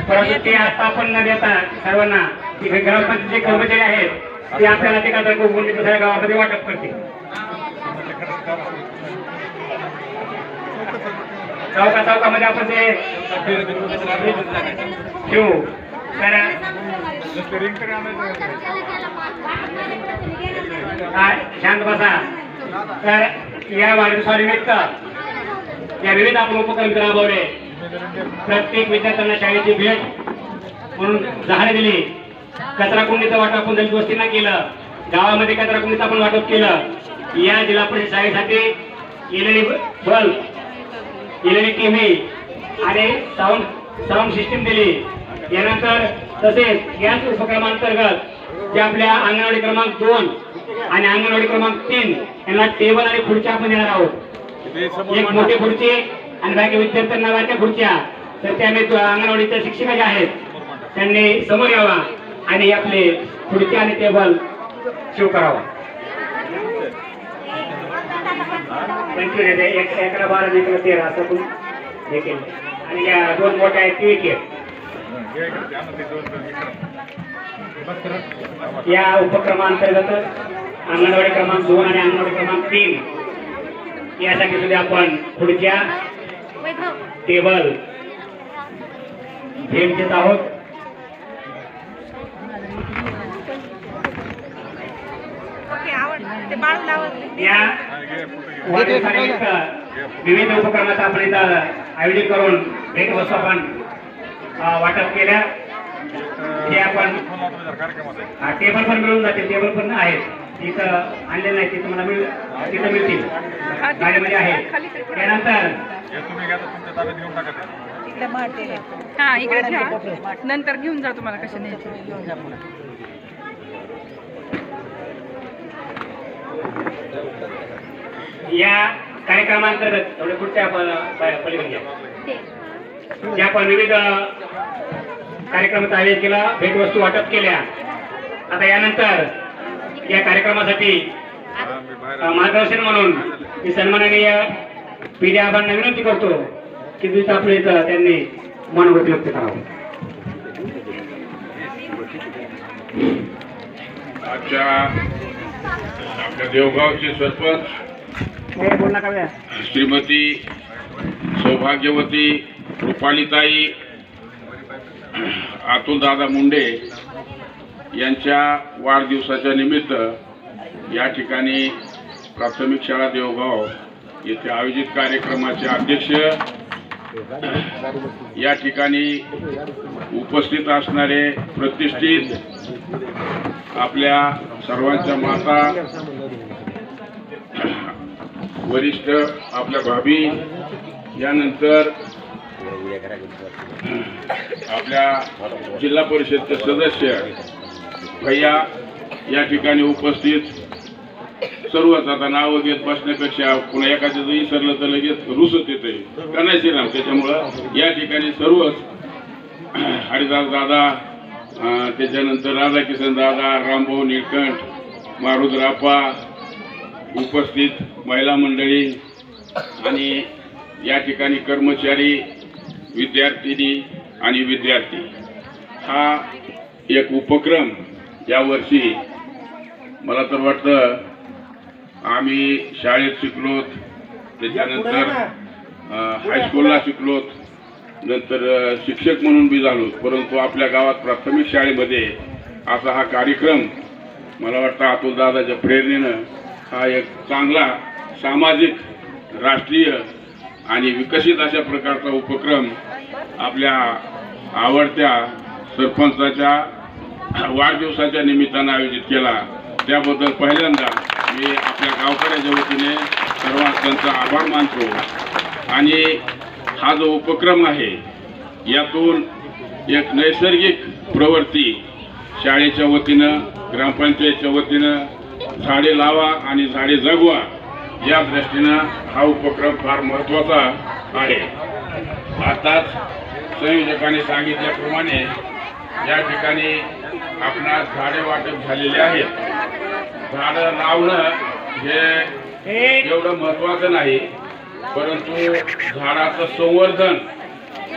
परंतु ते आता आपण न देता सर्वांना तिथे ग्रामपंचायतचे कर्मचारी आहेत ते आपल्याला ते कचरा कुंडी दुसऱ्या गावामध्ये वाटप करतील. चौकामध्ये आपण ते ठेवू. तर शांत बसा. तर या वाढदिवसानिमित्त या विविध आपण उपक्रम राबवले. प्रत्येक विद्यार्थ्यांना शाळेची भेट म्हणून झाडे दिली. कचरा कुंडीचं वाटप आपण दलित वस्तींना केलं. गावामध्ये कचरा कुंडीचं आपण वाटप केलं. या जिल्हा परिषद शाळेसाठी एलईडी बल्ब, एलईडी टीव्ही आणि साऊंड सिस्टीम दिली. यानंतर तसेच याच उपक्रमांतर्गत जे आपल्या अंगणवाडी क्रमांक 2 आणि अंगणवाडी क्रमांक 3 यांना टेबल आणि खुर्च्या आपण देणार आहोत. एक मोठी खुर्ची आणि बाकी विद्यार्थ्यांना बारक्या खुर्च्या. तर त्याने अंगणवाडीच्या शिक्षिका ज्या आहेत त्यांनी समोर यावा आणि आपले खुर्च्या आणि टेबल शिव करावा. 25 एकडा 12 एकडा 13 असं पण हे केलं. आणि या 2 मोठ्या आहेत ती एक. या उपक्रमांतर्गत अंगणवाडी क्रमांक 2 आणि अंगणवाडी क्रमांक 3 यासाठी सुद्धा आपण खुर्च्या, टेबल भेट देत आहोत. या वाढदिवसानिमित्त विविध उपक्रमाचा आपण इथं आयोजित करून भेट वस्तू आपण वाटप केल्या. हे आपण टेबल पण मिळून जातील. टेबल पण आहेत तिथं आणले नाही. तिथं मला तिथं मिळतील गाडीमध्ये आहे. त्यानंतर तुम्ही घ्या तुमच्या ताब्यात घेऊन टाका. हा इकडे ठेवा. नंतर घेऊन जा तुम्हाला कशा न्यायचं. या कार्यक्रमांतर्गत थोडे पुढच्या पलीकडे ज्या आपण विविध कार्यक्रमाचा आयोजन केला, भेटवस्तू वाटप केल्या. आता यानंतर या कार्यक्रमासाठी मार्गदर्शन म्हणून मी सन्माननीय PD आबांना विनंती करतो की तिथं आपल्या इथं त्यांनी मनोगत व्यक्त करावं. आपल्या देवगावचे सरपंच श्रीमती सौभाग्यवती रुपालीताई अतुलदादा मुंडे यांच्या वाढदिवसाच्या निमित्त या ठिकाणी प्राथमिक शाळा देवगाव येथे आयोजित कार्यक्रमाचे अध्यक्ष, या ठिकाणी उपस्थित असणारे प्रतिष्ठित आपल्या सर्वांच्या माता, वरिष्ठ आपल्या भाभी, यानंतर आपल्या जिल्हा परिषदचे सदस्य भैया, या ठिकाणी उपस्थित सर्वच. आता नावं घेत बसण्यापेक्षा पुन्हा एखाद्याचं विसरलं तर लगेच रुसत येते का नाही श्रीराम. त्याच्यामुळं या ठिकाणी सर्वच हरिदास दादा, त्याच्यानंतर राधाकिशन दादा, रामभाऊ निळकंठ, मारुद्राप्पा, उपस्थित महिला मंडळी आणि या ठिकाणी कर्मचारी, विद्यार्थिनी आणि विद्यार्थी, हा एक उपक्रम यावर्षी मला तर वाटतं आम्ही शाळेत शिकलोत, त्याच्यानंतर हायस्कूलला शिकलोत, नंतर शिक्षक म्हणून बी झालो, परंतु आपल्या गावात प्राथमिक शाळेमध्ये असा हा कार्यक्रम मला वाटतं अतुलदादाच्या प्रेरणेनं हा एक चांगला सामाजिक, राष्ट्रीय आणि विकसित अशा प्रकारचा उपक्रम आपल्या आवडत्या सरपंचाच्या वाढदिवसाच्या निमित्तानं आयोजित केला त्याबद्दल पहिल्यांदा मी आपल्या गावकऱ्याच्या वतीने सर्वांचा आभार मानतो. आणि हा जो उपक्रम आहे यातून एक नैसर्गिक प्रवृत्ती शाळेच्या वतीनं ग्रामपंचायतच्या वतीनं झाडे लावा आणि झाडे जगवा या दृष्टीनं हा उपक्रम फार महत्त्वाचा आहे. आताच संयोजकांनी सांगितल्याप्रमाणे या ठिकाणी आपणास झाडे वाटप झालेले आहेत. झाडं लावणं हे एवढं महत्त्वाचं नाही, परंतु झाडाचं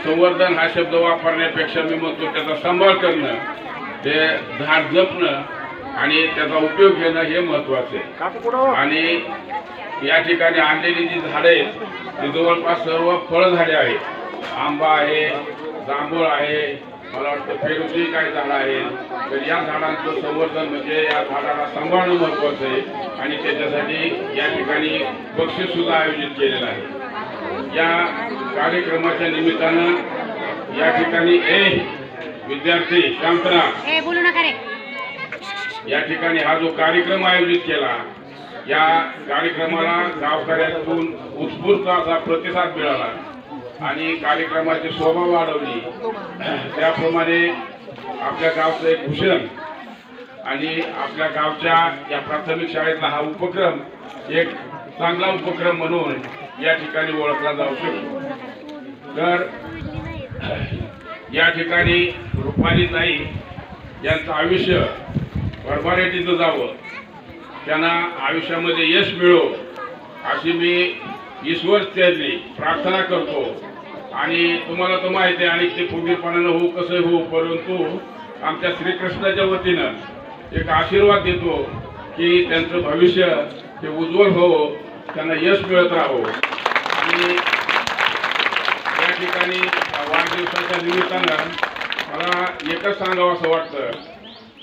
संवर्धन हा शब्द वापरण्यापेक्षा मी म्हणतो त्याचा सांभाळ करणं, ते झाड जपणं आणि त्याचा उपयोग घेणं हे महत्त्वाचं आहे. आणि या ठिकाणी आणलेली जी झाडं आहेत ती जवळपास सर्व फळझाडे आहेत. आंबा आहे, जांभूळ आहे, मला वाटतं पेरूची काही झाडं आहेत. तर या झाडांचं संवर्धन म्हणजे या झाडाला सांभाळणं महत्त्वाचं आहे. आणि त्याच्यासाठी या ठिकाणी बक्षीस सुद्धा आयोजित केलेलं आहे. या कार्यक्रमाच्या निमित्तानं या ठिकाणी विद्यार्थी शांतरा बोलू नका रे. या ठिकाणी हा जो कार्यक्रम आयोजित केला या कार्यक्रमाला गावकऱ्यांतून उत्स्फूर्त असा प्रतिसाद मिळाला आणि कार्यक्रमाची शोभा वाढवली. त्याप्रमाणे आपल्या गावचं एक भूषण आणि आपल्या गावच्या या प्राथमिक शाळेतला हा उपक्रम एक चांगला उपक्रम म्हणून या ठिकाणी ओळखला जाऊ शकतो. तर या ठिकाणी रुपालीताई यांचं आयुष्य भरभराटीचं जावं, त्यांना आयुष्यामध्ये यश मिळो अशी मी ईश्वरचरणी प्रार्थना करतो. आणि तुम्हाला तर माहिती आहे आणि ते फुगीरपणानं होऊ कसं होऊ, परंतु आमच्या श्रीकृष्णाच्या वतीनं एक आशीर्वाद देतो की त्यांचं भविष्य हे उज्ज्वल हो, त्यांना यश मिळत राहो. आणि या ठिकाणी वाढदिवसाच्या निमित्तानं मला एकच सांगावं असं वाटतं.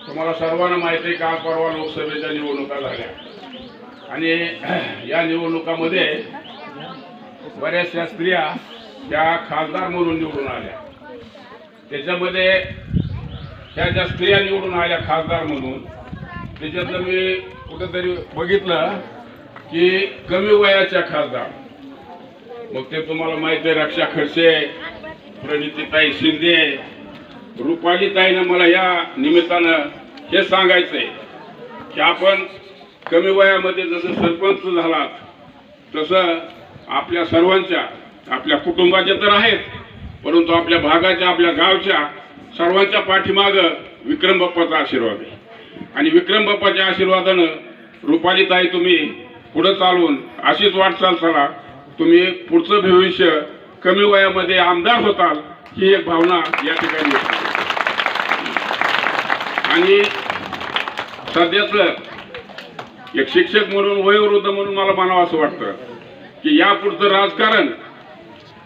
तुम्हाला सर्वांना माहिती आहे काल परवा लोकसभेच्या निवडणुका झाल्या आणि या निवडणुकामध्ये बऱ्याचशा स्त्रिया त्या खासदार म्हणून निवडून आल्या. त्याच्यामध्ये ह्या ज्या स्त्रिया निवडून आल्या खासदार म्हणून त्याच्यातलं मी कुठेतरी बघितलं की कमी वयाच्या खासदार, मग ते तुम्हाला माहिती आहे रक्षा खडसे, प्रणितीताई शिंदे, रुपालीताईनं मला या निमित्तानं हे सांगायचंय की आपण कमी वयामध्ये जसं सरपंच झालात तसं आपल्या सर्वांच्या, आपल्या कुटुंबाच्या तर आहेत, परंतु आपल्या भागाच्या, आपल्या गावच्या सर्वांच्या पाठीमागं विक्रम बाप्पाचा आशीर्वाद आहे. आणि विक्रम बाप्पाच्या आशीर्वादानं रुपालीताई तुम्ही पुढं चालून अशीच वाटचाल चला, तुम्ही पुढचं भविष्य कमी वयामध्ये आमदार होताल ही एक भावना या ठिकाणी आहे. आणि सध्याचं एक शिक्षक म्हणून वयोवृद्ध म्हणून मला म्हणावं असं वाटतं की यापुढचं राजकारण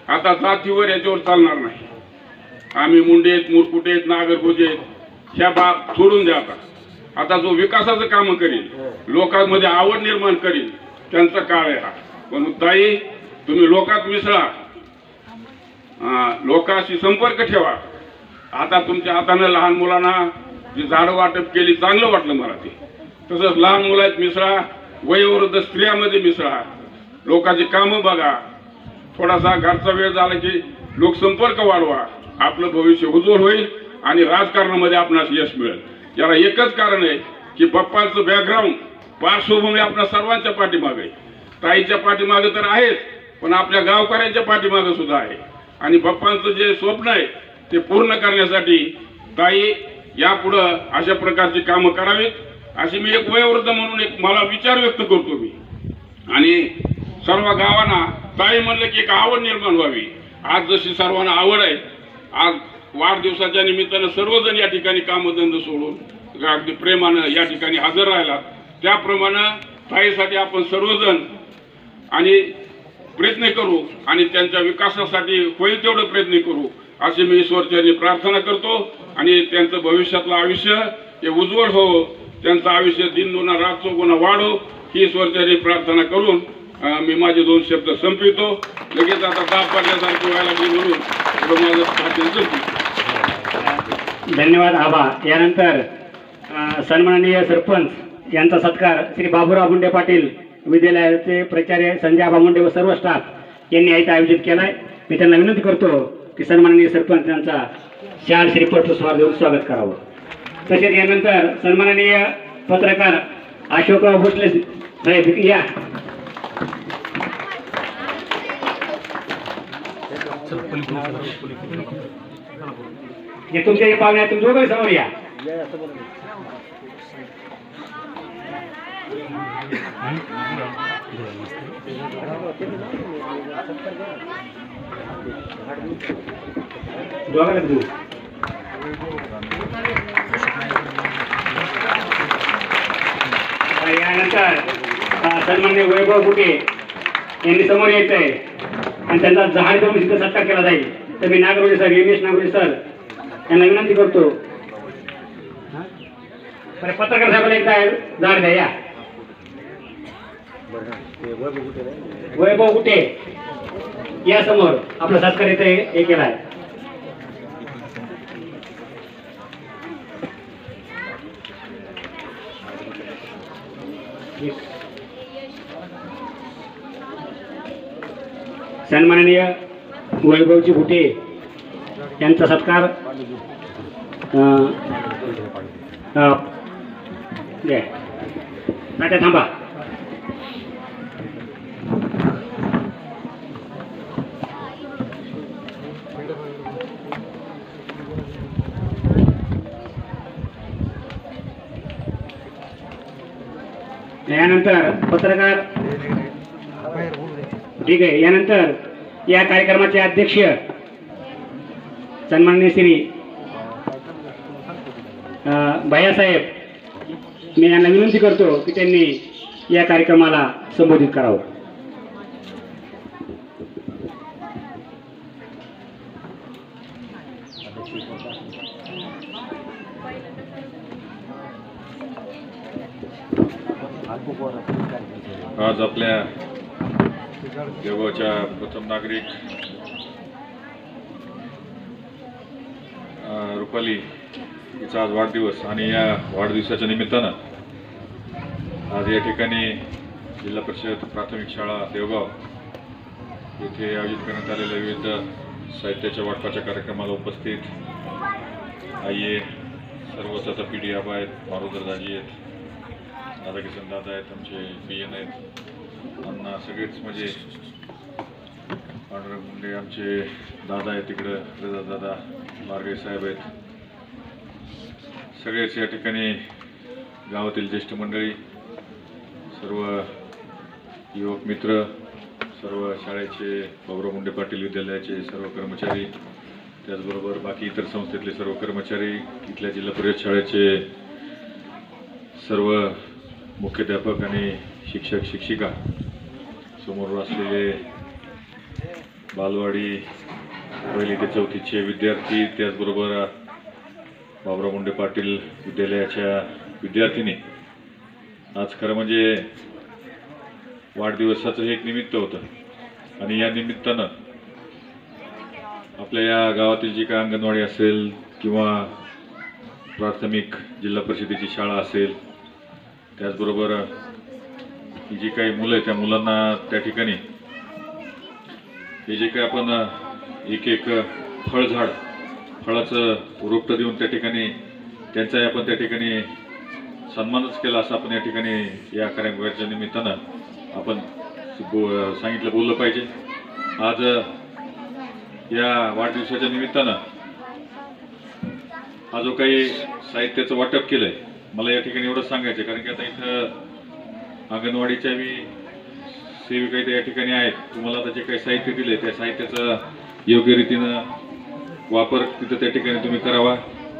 आता जातीवर याच्यावर चालणार नाही. आम्ही मुंडेत, मुरकुटेत, नागरगोजेत ह्या बाब सोडून द्या. आता जो विकासाचं काम करील, लोकांमध्ये आवड निर्माण करील, त्यांचा काळ आहे हा. पण ताई तुम्ही लोकात मिसळा, लोकांशी संपर्क ठेवा. आता तुमच्या हातानं लहान मुलांना जी झाडं वाटप केली चांगलं वाटलं मला ते. तसंच लहान मुलात मिसळा, वयोवृद्ध स्त्रियामध्ये मिसळा, लोकांची कामं बघा. थोडासा घरचा वेळ झाला की लोकसंपर्क वाढवा, आपलं भविष्य उज्ज्वल होईल आणि राजकारणामध्ये आपणास यश मिळेल. याला एकच कारण आहे की बाप्पांचं बॅकग्राऊंड, पार्श्वभूमी आपल्या सर्वांच्या पाठीमागे आहे. ताईच्या पाठीमागे तर आहेच, पण आपल्या गावकऱ्यांच्या पाठीमागे सुद्धा आहे. आणि बाप्पांचं जे स्वप्न आहे ते पूर्ण करण्यासाठी ताई यापुढं अशा प्रकारची कामं करावीत अशी मी एक वयोवृद्ध म्हणून एक मला विचार व्यक्त करतो मी. आणि सर्व गावांना ताई म्हणलं की एक आवड निर्माण व्हावी. आज जशी सर्वांना आवड आहे, आज वाढदिवसाच्या निमित्तानं सर्वजण या ठिकाणी कामधंदे सोडून अगदी प्रेमानं या ठिकाणी हजर राहिला, त्याप्रमाणे ताईसाठी आपण सर्वजण आणि प्रयत्न करू आणि त्यांच्या विकासासाठी होईल तेवढं प्रयत्न करू अशी मी ईश्वरचरणी प्रार्थना करतो. आणि त्यांचं भविष्यातलं आयुष्य हे उज्ज्वल हो, त्यांचं आयुष्य दिनदुना रात चौगुणा वाढो ही ईश्वरचरणी प्रार्थना करून मी माझे 2 शब्द संपवितो. लगेच आता दाब पडल्यासारखं व्हायला लागली म्हणून माझं धन्यवाद आभार. यानंतर सन्माननीय सरपंच यांचा सत्कार श्री बाबूराव मुंडे पाटील विद्यालयाचे प्राचार्य संजय आबा मुंडे व सर्व स्टाफ यांनी इथे आयोजित केलाय. मी त्यांना विनंती करतो की सन्माननीय सरपंच यांचा शाल श्रीफळ पुष्पहार देऊन स्वागत करावं. तसेच यानंतर सन्माननीय पत्रकार अशोकराव भोसले साहेब या. हे तुमच्या हे पाहुणे आहेत, तुम्ही दोघं समोर या. दोघांना देऊ. यानंतर सन्माननीय वैभव कुटे यांनी समोर यायचं आहे आणि त्यांचा जहाड करून तिथं सत्कार केला जाईल. तर मी नागरोळे सर, एम एस नागरोळे सर यांना विनंती करतो. पत्रकार साहेबांना एकदा झाड द्या. या वैभव कुटे या समोर आपला सत्कार इथे हे केला आहे. सन्माननीय वैभवजी भुटे यांचा सत्कार नाट्या थांबा. यानंतर पत्रकार ठीक आहे. यानंतर या कार्यक्रमाचे अध्यक्ष सन्माननीय श्री भैयासाहेब, मी यांना विनंती करतो की त्यांनी या कार्यक्रमाला संबोधित करावं. आज आपल्या देवगावच्या प्रथम नागरिक रुपाली हिचा आज वाढदिवस आणि या वाढदिवसाच्या निमित्तानं आज या ठिकाणी जिल्हा परिषद प्राथमिक शाळा देवगाव येथे आयोजित करण्यात आलेल्या विविध साहित्याच्या वाटपाच्या कार्यक्रमाला उपस्थित आईए सर्वच आता पी डी आबा आहेत, मारुदर दाजी आहेत, राधाकिशन दादा आहेत, आमचे बी एन आहेत, अण्णा सगळेच म्हणजे पांडुरंग मुंडे आमचे दादा आहेत, तिकडं रजा दादा मार्गे साहेब आहेत, सगळेच या ठिकाणी गावातील ज्येष्ठ मंडळी, सर्व युवक मित्र, सर्व शाळेचे बाबूराव मुंडे पाटील विद्यालयाचे सर्व कर्मचारी, त्याचबरोबर बाकी इतर संस्थेतले सर्व कर्मचारी, इथल्या जिल्हा परिषद शाळेचे सर्व मुख्याध्यापक आणि शिक्षक शिक्षिका, समोर असलेले बालवाडी 1ली ते 4थीचे विद्यार्थी, त्याचबरोबर बाबूराव मुंडे पाटील विद्यालयाच्या विद्यार्थिनी. आज खरं म्हणजे वाढदिवसाचं हे एक निमित्त होतं आणि या निमित्तानं आपल्या या गावातील जी काय अंगणवाडी असेल किंवा प्राथमिक जिल्हा परिषदेची शाळा असेल, त्याचबरोबर ही जी काही मुलं आहेत त्या मुलांना त्या ठिकाणी हे जे काही आपण एक एक फळझाड फळाचं रोपटं देऊन त्या ठिकाणी त्यांचाही आपण त्या ठिकाणी सन्मानच केला असं आपण या ठिकाणी या कार्यक्रमाच्या निमित्तानं आपण सांगितलं, बोललं पाहिजे. आज या वाढदिवसाच्या निमित्तानं हा जो काही साहित्याचं वाटप केलंय, मला या ठिकाणी एवढंच सांगायचं कारण की आता इथं अंगणवाडीच्या सेविका या ठिकाणी आहेत. तुम्हाला आता जे काही साहित्य दिले त्या साहित्याचा योग्य रीतीनं वापर तिथं त्या ठिकाणी तुम्ही करावा.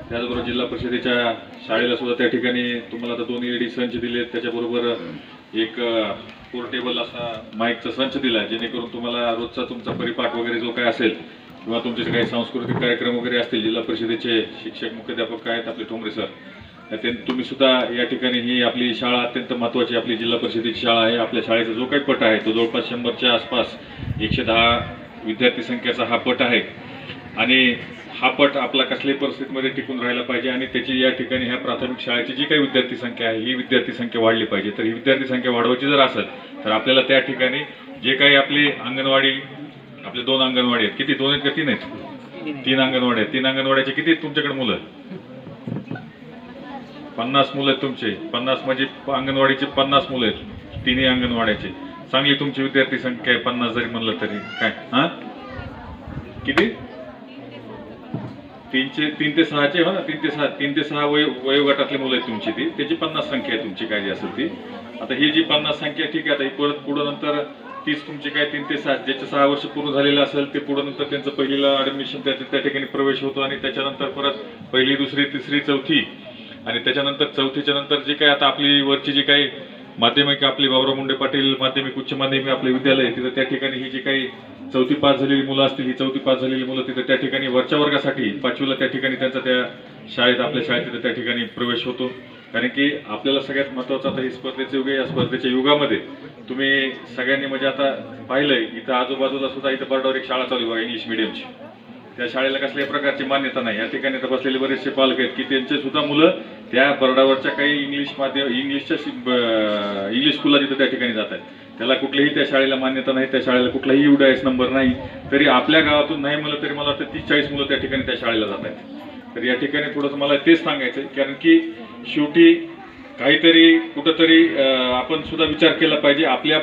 त्याचबरोबर जिल्हा परिषदेच्या शाळेला सुद्धा त्या ठिकाणी तुम्हाला आता 2 LED संच दिलेत, त्याच्याबरोबर एक पोर्टेबल असा माईकचा संच दिला, जेणेकरून तुम्हाला रोजचा तुमचा परिपाठ वगैरे जो काय असेल किंवा तुमचे काही सांस्कृतिक कार्यक्रम वगैरे असतील, जिल्हा परिषदेचे शिक्षक मुख्याध्यापक आहेत आपले ठोंबरे सर, तुम्ही सुद्धा या ठिकाणी ही आपली शाळा अत्यंत महत्त्वाची आपली जिल्हा परिषदेची शाळा आहे. आपल्या शाळेचा जो काही पट आहे तो जवळपास 100च्या आसपास 110 विद्यार्थी संख्येचा हा पट आहे आणि हा पट आपला कसल्याही परिस्थितीमध्ये टिकून राहायला पाहिजे आणि त्याची या ठिकाणी ह्या प्राथमिक शाळेची जी काही विद्यार्थी संख्या आहे ही विद्यार्थी संख्या वाढली पाहिजे. तर ही विद्यार्थी संख्या वाढवायची जर असेल तर आपल्याला त्या ठिकाणी जे काही आपली अंगणवाडी, आपले 2 अंगणवाडी आहेत, किती 2 आहेत का 3 आहेत? 3 अंगणवाडी आहेत. 3 अंगणवाड्याचे किती आहेत तुमच्याकडे मुलं? 50 मुलं आहेत तुमचे. 50 म्हणजे अंगणवाडीचे 50 मुलं आहेत, 3 अंगणवाड्याचे. चांगली तुमची विद्यार्थी संख्या आहे. 50 जरी म्हणलं तरी काय, हा किती? 3 ते 6चे हो ना, 3 ते 6 वयोगटातले मुलं आहेत तुमची. ती त्याची 50 संख्या आहे तुमची काय जी असेल ती. आता ही जी 50 संख्या ठीक आहे, आता ही परत पुढं नंतर 30 तुमची काय 3 ते 6 ज्याचे 6 वर्ष पूर्ण झालेलं असेल ते पुढं नंतर त्यांचं पहिलीला ऍडमिशन त्या ठिकाणी प्रवेश होतो आणि त्याच्यानंतर परत पहिली, दुसरी, तिसरी, चौथी आणि त्याच्यानंतर चौथीच्या नंतर जे काय आता आपली वरची जी काही माध्यमिक आपली बाबुराव मुंडे पाटील माध्यमिक उच्च माध्यमिक आपले विद्यालय तिथं त्या ठिकाणी ही जी काही 4थी पास झालेली मुलं असतील, ही 4थी पास झालेली मुलं तिथं त्या ठिकाणी वरच्या वर्गासाठी 5वीला त्या ठिकाणी त्यांचा त्या शाळेत आपल्या शाळेत तिथं त्या ठिकाणी प्रवेश होतो. कारण की आपल्याला सगळ्यात महत्वाचं आता ही स्पर्धेचे युग आहे. या स्पर्धेच्या युगामध्ये तुम्ही सगळ्यांनी म्हणजे आता पाहिलंय इथं आजूबाजूला सुद्धा इथं बर्डावर एक शाळा चालू आहे इंग्लिश मिडियमची. त्या शाळेला कसल्याही प्रकारची मान्यता नाही. या ठिकाणी तर बसलेले बरेचसे पालक आहेत की त्यांचे सुद्धा मुलं त्या बर्डावरच्या काही इंग्लिश स्कूलला तिथं त्या ठिकाणी जात आहेत. त्याला कुठलीही त्या शाळेला मान्यता नाही, त्या शाळेला कुठलाही UDIS नंबर नाही. तरी आपल्या गावातून नाही म्हणलं तरी मला वाटतं 30-40 मुलं त्या ठिकाणी त्या शाळेला जात आहेत. तर या ठिकाणी थोडंसं मला तेच सांगायचं आहे, कारण की शेवटी काहीतरी कुठंतरी आपण सुद्धा विचार केला पाहिजे. आपल्या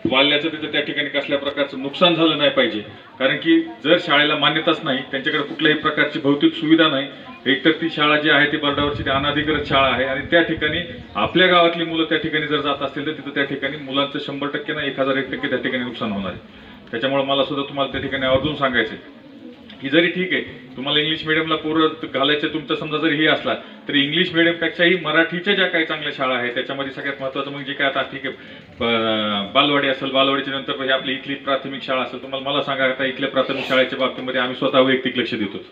वाल्याचं तिथं त्या ठिकाणी कसल्या प्रकारचं नुकसान झालं नाही पाहिजे. कारण की जर शाळेला मान्यताच नाही, त्यांच्याकडे कुठल्याही प्रकारची भौतिक सुविधा नाही, एकतर ती शाळा जी आहे ती बर्डावरची ती अनधिकृत शाळा आहे आणि त्या ठिकाणी आपल्या गावातली मुलं त्या ठिकाणी जर जात असतील तर तिथं त्या ठिकाणी मुलांचं 100% ना 1001% त्या ठिकाणी नुकसान होणार आहे. त्याच्यामुळे मला सुद्धा तुम्हाला त्या ठिकाणी आवर्जून सांगायचं की जरी ठीक आहे तुम्हाला इंग्लिश मिडियमला पोरं घालायचं तुमचा समजा जरी हे असला तरी इंग्लिश मिडियमपेक्षाही मराठीच्या ज्या काही चांगल्या शाळा आहेत त्याच्यामध्ये सगळ्यात महत्त्वाचं म्हणजे काय आता ठीक आहे बालवाडी असेल, बालवाडीच्या नंतर हे आपली इथली प्राथमिक शाळा असेल. तुम्हाला मला सांगा आता इथल्या प्राथमिक शाळेच्या बाबतीमध्ये आम्ही स्वतः वैयक्तिक लक्ष देतो.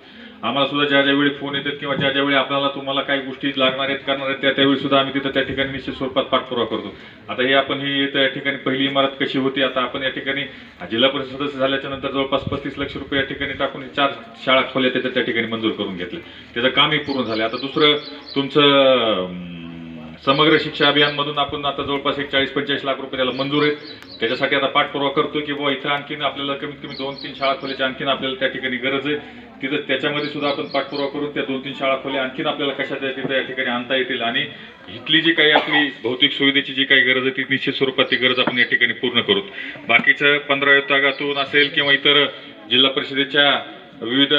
आम्हाला सुद्धा ज्या ज्यावेळी फोन येतात किंवा ज्या ज्यावेळी आपल्याला तुम्हाला काही गोष्टी लागणार आहेत करणार आहेत त्यावेळी सुद्धा आम्ही तिथं त्या ठिकाणी निश्चित स्वरूपात पाठपुरावा करतो. आता हे आपण ही त्या ठिकाणी पहिली इमारत कशी होती, आता आपण या ठिकाणी जिल्हा परिषद सदस्य झाल्याच्या नंतर जवळपास 35 लाख रुपये या ठिकाणी टाकून 4 शाळा खोल्या त्या ठिकाणी मंजूर करून घेतले. त्याचं कामही पूर्ण झालं. आता दुसरं तुमचं समग्र शिक्षा अभियान मधून आपण आता जवळपास 40-45 लाख रुपये त्याला मंजूर आहेत. त्याच्यासाठी आता पाठपुरावा करतो की बाबा इथं आणखीन आपल्याला कमीत कमी 2-3 शाळा खोल्याची आणखीन आपल्याला त्या ठिकाणी गरज आहे. तिथं त्याच्यामध्ये सुद्धा आपण पाठपुरावा करून त्या 2-3 शाळा खोल्या आणखीन आपल्याला कशाच्या तिथं या ठिकाणी आणता येतील आणि इथली जी काही आपली भौतिक सुविधेची जी काही गरज आहे ती निश्चित स्वरूपात ती गरज आपण या ठिकाणी पूर्ण करू. बाकीचं 15 विभागातून असेल किंवा इतर जिल्हा परिषदेच्या विविध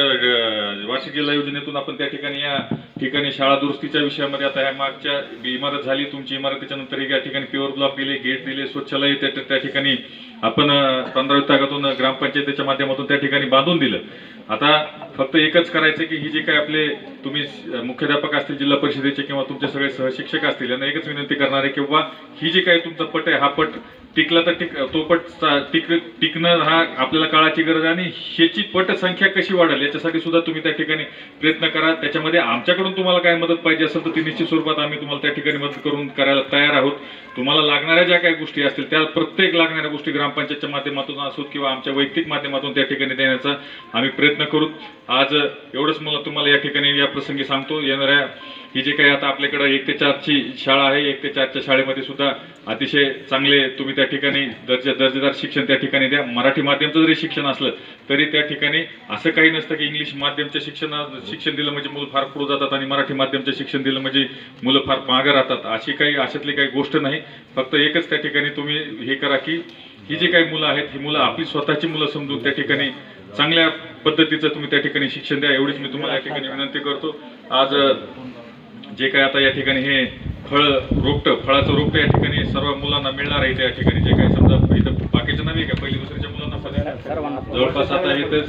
वार्षिक जिल्हा योजनेतून आपण त्या ठिकाणी या ठिकाणी शाळा दुरुस्तीच्या विषयामध्ये आता ह्या मागच्या इमारत झाली तुमची इमारतीच्या नंतर या ठिकाणी प्युअर ब्लॉक दिले, गेट दिले, स्वच्छालय त्या ठिकाणी आपण 15 विभागातून ग्रामपंचायतीच्या माध्यमातून त्या ठिकाणी बांधून दिलं. आता फक्त एकच करायचं की ही जे काही आपले तुम्ही मुख्याध्यापक असतील जिल्हा परिषदेचे किंवा तुमचे सगळे सहशिक्षक असतील यांना एकच विनंती करणार आहे की बाबा ही जी काही तुमचा पट आहे हा पट टिकला तर तो पट टिकणं हा आपल्याला काळाची गरज आहे आणि ह्याची पट संख्या कशी वाढेल याच्यासाठी सुद्धा तुम्ही त्या ठिकाणी प्रयत्न करा. त्याच्यामध्ये आमच्याकडून तुम्हाला काय मदत पाहिजे असेल तर ती निश्चित स्वरूपात आम्ही तुम्हाला त्या ठिकाणी मदत करून करायला तयार आहोत. तुम्हाला लागणाऱ्या ज्या काही गोष्टी असतील त्या प्रत्येक लागणाऱ्या गोष्टी ग्रामपंचायतच्या माध्यमातून असोत किंवा आमच्या वैयक्तिक माध्यमातून त्या ठिकाणी देण्याचा आम्ही प्रयत्न करू. आज एवढंच मला तुम्हाला या ठिकाणी या प्रसंगी सांगतो. येणाऱ्या ही जे काही आता आपल्याकडे 1 ते 4ची शाळा आहे 1 ते 4च्या शाळेमध्ये सुद्धा अतिशय चांगले तुम्ही त्या ठिकाणी दर्जेदार शिक्षण त्या ठिकाणी द्या. मराठी माध्यमचं जरी शिक्षण असलं तरी त्या ठिकाणी असं काही नसतं की इंग्लिश माध्यमचं शिक्षण दिलं म्हणजे मुलं फार पुढे जातात आणि मराठी माध्यमचं शिक्षण दिलं म्हणजे मुलं फार मागं राहतात. अशातली काही गोष्ट नाही. फक्त एकच त्या ठिकाणी तुम्ही हे करा की ही जी काही मुलं आहेत ही मुलं आपली स्वतःची मुलं समजून त्या ठिकाणी चांगल्या पद्धतीचं तुम्ही त्या ठिकाणी शिक्षण द्या एवढीच मी तुम्हाला या ठिकाणी विनंती करतो. आज जे काय आता या ठिकाणी हे फळाचं रोपटं या ठिकाणी सर्व मुलांना मिळणार आहे. त्या ठिकाणी जे काही समजा इथं बाकीच्या नव्हे का पहिली दुसरीच्या मुलांना जवळपास आता इथं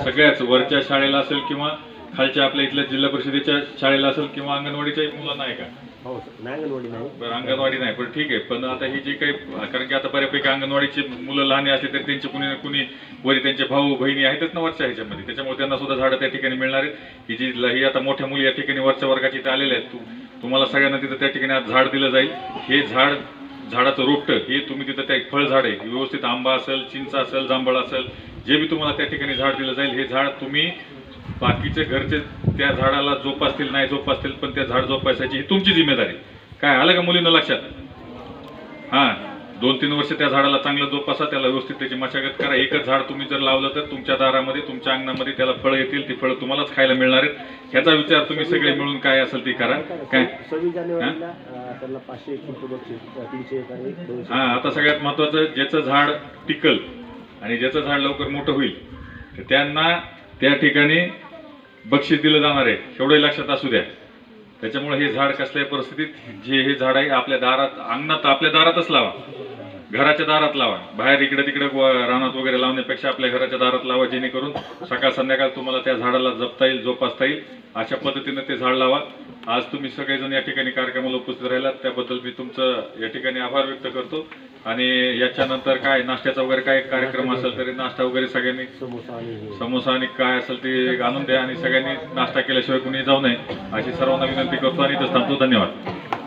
सगळ्याच वरच्या शाळेला असेल किंवा खालच्या आपल्या इथल्या जिल्हा परिषदेच्या शाळेला असेल किंवा अंगणवाडीच्या मुलांना आहे का? हो अंगणवाडी नाही. बरं अंगणवाडी नाही पण ठीक आहे. पण आता ही जी काही कारण की आता बऱ्यापैकी अंगणवाडीची मुलं लहान असले तर त्यांचे कुणी ना कुणी वरी त्यांचे भाऊ बहिणी आहेतच ना वरच्या ह्याच्यामध्ये त्याच्यामुळे त्यांना सुद्धा झाडं त्या ठिकाणी मिळणार आहेत. ही आता मोठ्या मुली या ठिकाणी वरच्या वर्गाची इथे आलेल्या आहेत. तुम्हाला सगळ्यांना तिथं त्या ठिकाणी आज झाड दिलं जाईल. हे झाडाचं रोपटं हे तुम्ही तिथं त्या फळ झाड आहे व्यवस्थित आंबा असेल, चिंच असेल, जांभळ असेल जे बी तुम्हाला त्या ठिकाणी झाड दिलं जाईल हे झाड तुम्ही बाकीचे घरचे त्या झाडाला जोपासतील नाही जोपासतील, पण त्या झाड जोपासायची ही तुमची जिम्मेदारी. काय आलं का मुलींना लक्षात? हां, 2-3 वर्ष त्या झाडाला चांगलं जोपासा, त्याला व्यवस्थित त्याची मशागत करा. एकच झाड तुम्ही जर लावलं तर तुमच्या दारामध्ये, तुमच्या अंगणामध्ये त्याला फळं येतील, ती फळं तुम्हालाच खायला मिळणार आहेत. ह्याचा विचार तुम्ही सगळे मिळून काय असेल ते करा. काय 26 जानेवारीला त्यांना 500 एक बक्षीस, 300 एक आणि 200. हां, आता सगळ्यात महत्वाचं, ज्याचं झाड टिकल आणि ज्याचं झाड लवकर मोठं होईल तर त्यांना त्या ठिकाणी बक्षीस दिलं जाणार आहे, एवढंही लक्षात असू द्या. त्याच्यामुळे हे झाड कसल्याही परिस्थितीत, जे हे झाड आहे आपल्या दारात, अंगणात, आपल्या दारातच लावा, घराच्या दारात लावा. बाहेर इकडे तिकडे रानात वगैरे लावण्यापेक्षा आपल्या घराच्या दारात लावा, जेणेकरून सकाळ संध्याकाळ तुम्हाला त्या झाडाला जपता येईल, जोपासता येईल. अशा पद्धतीने ते झाड लावा. आज तुम्ही सगळेजण या ठिकाणी कार्यक्रमाला उपस्थित राहिलात त्याबद्दल मी तुमचं या ठिकाणी आभार व्यक्त करतो. आणि याच्यानंतर काय नाश्त्याचा वगैरे काय कार्यक्रम असेल तरी नाश्ता वगैरे सगळ्यांनी समोसा आणि काय असेल ते आणून द्या, आणि सगळ्यांनी नाश्ता केल्याशिवाय कुणी जाऊ नये अशी सर्वांना विनंती करतो आणि इथंच थांबतो. धन्यवाद.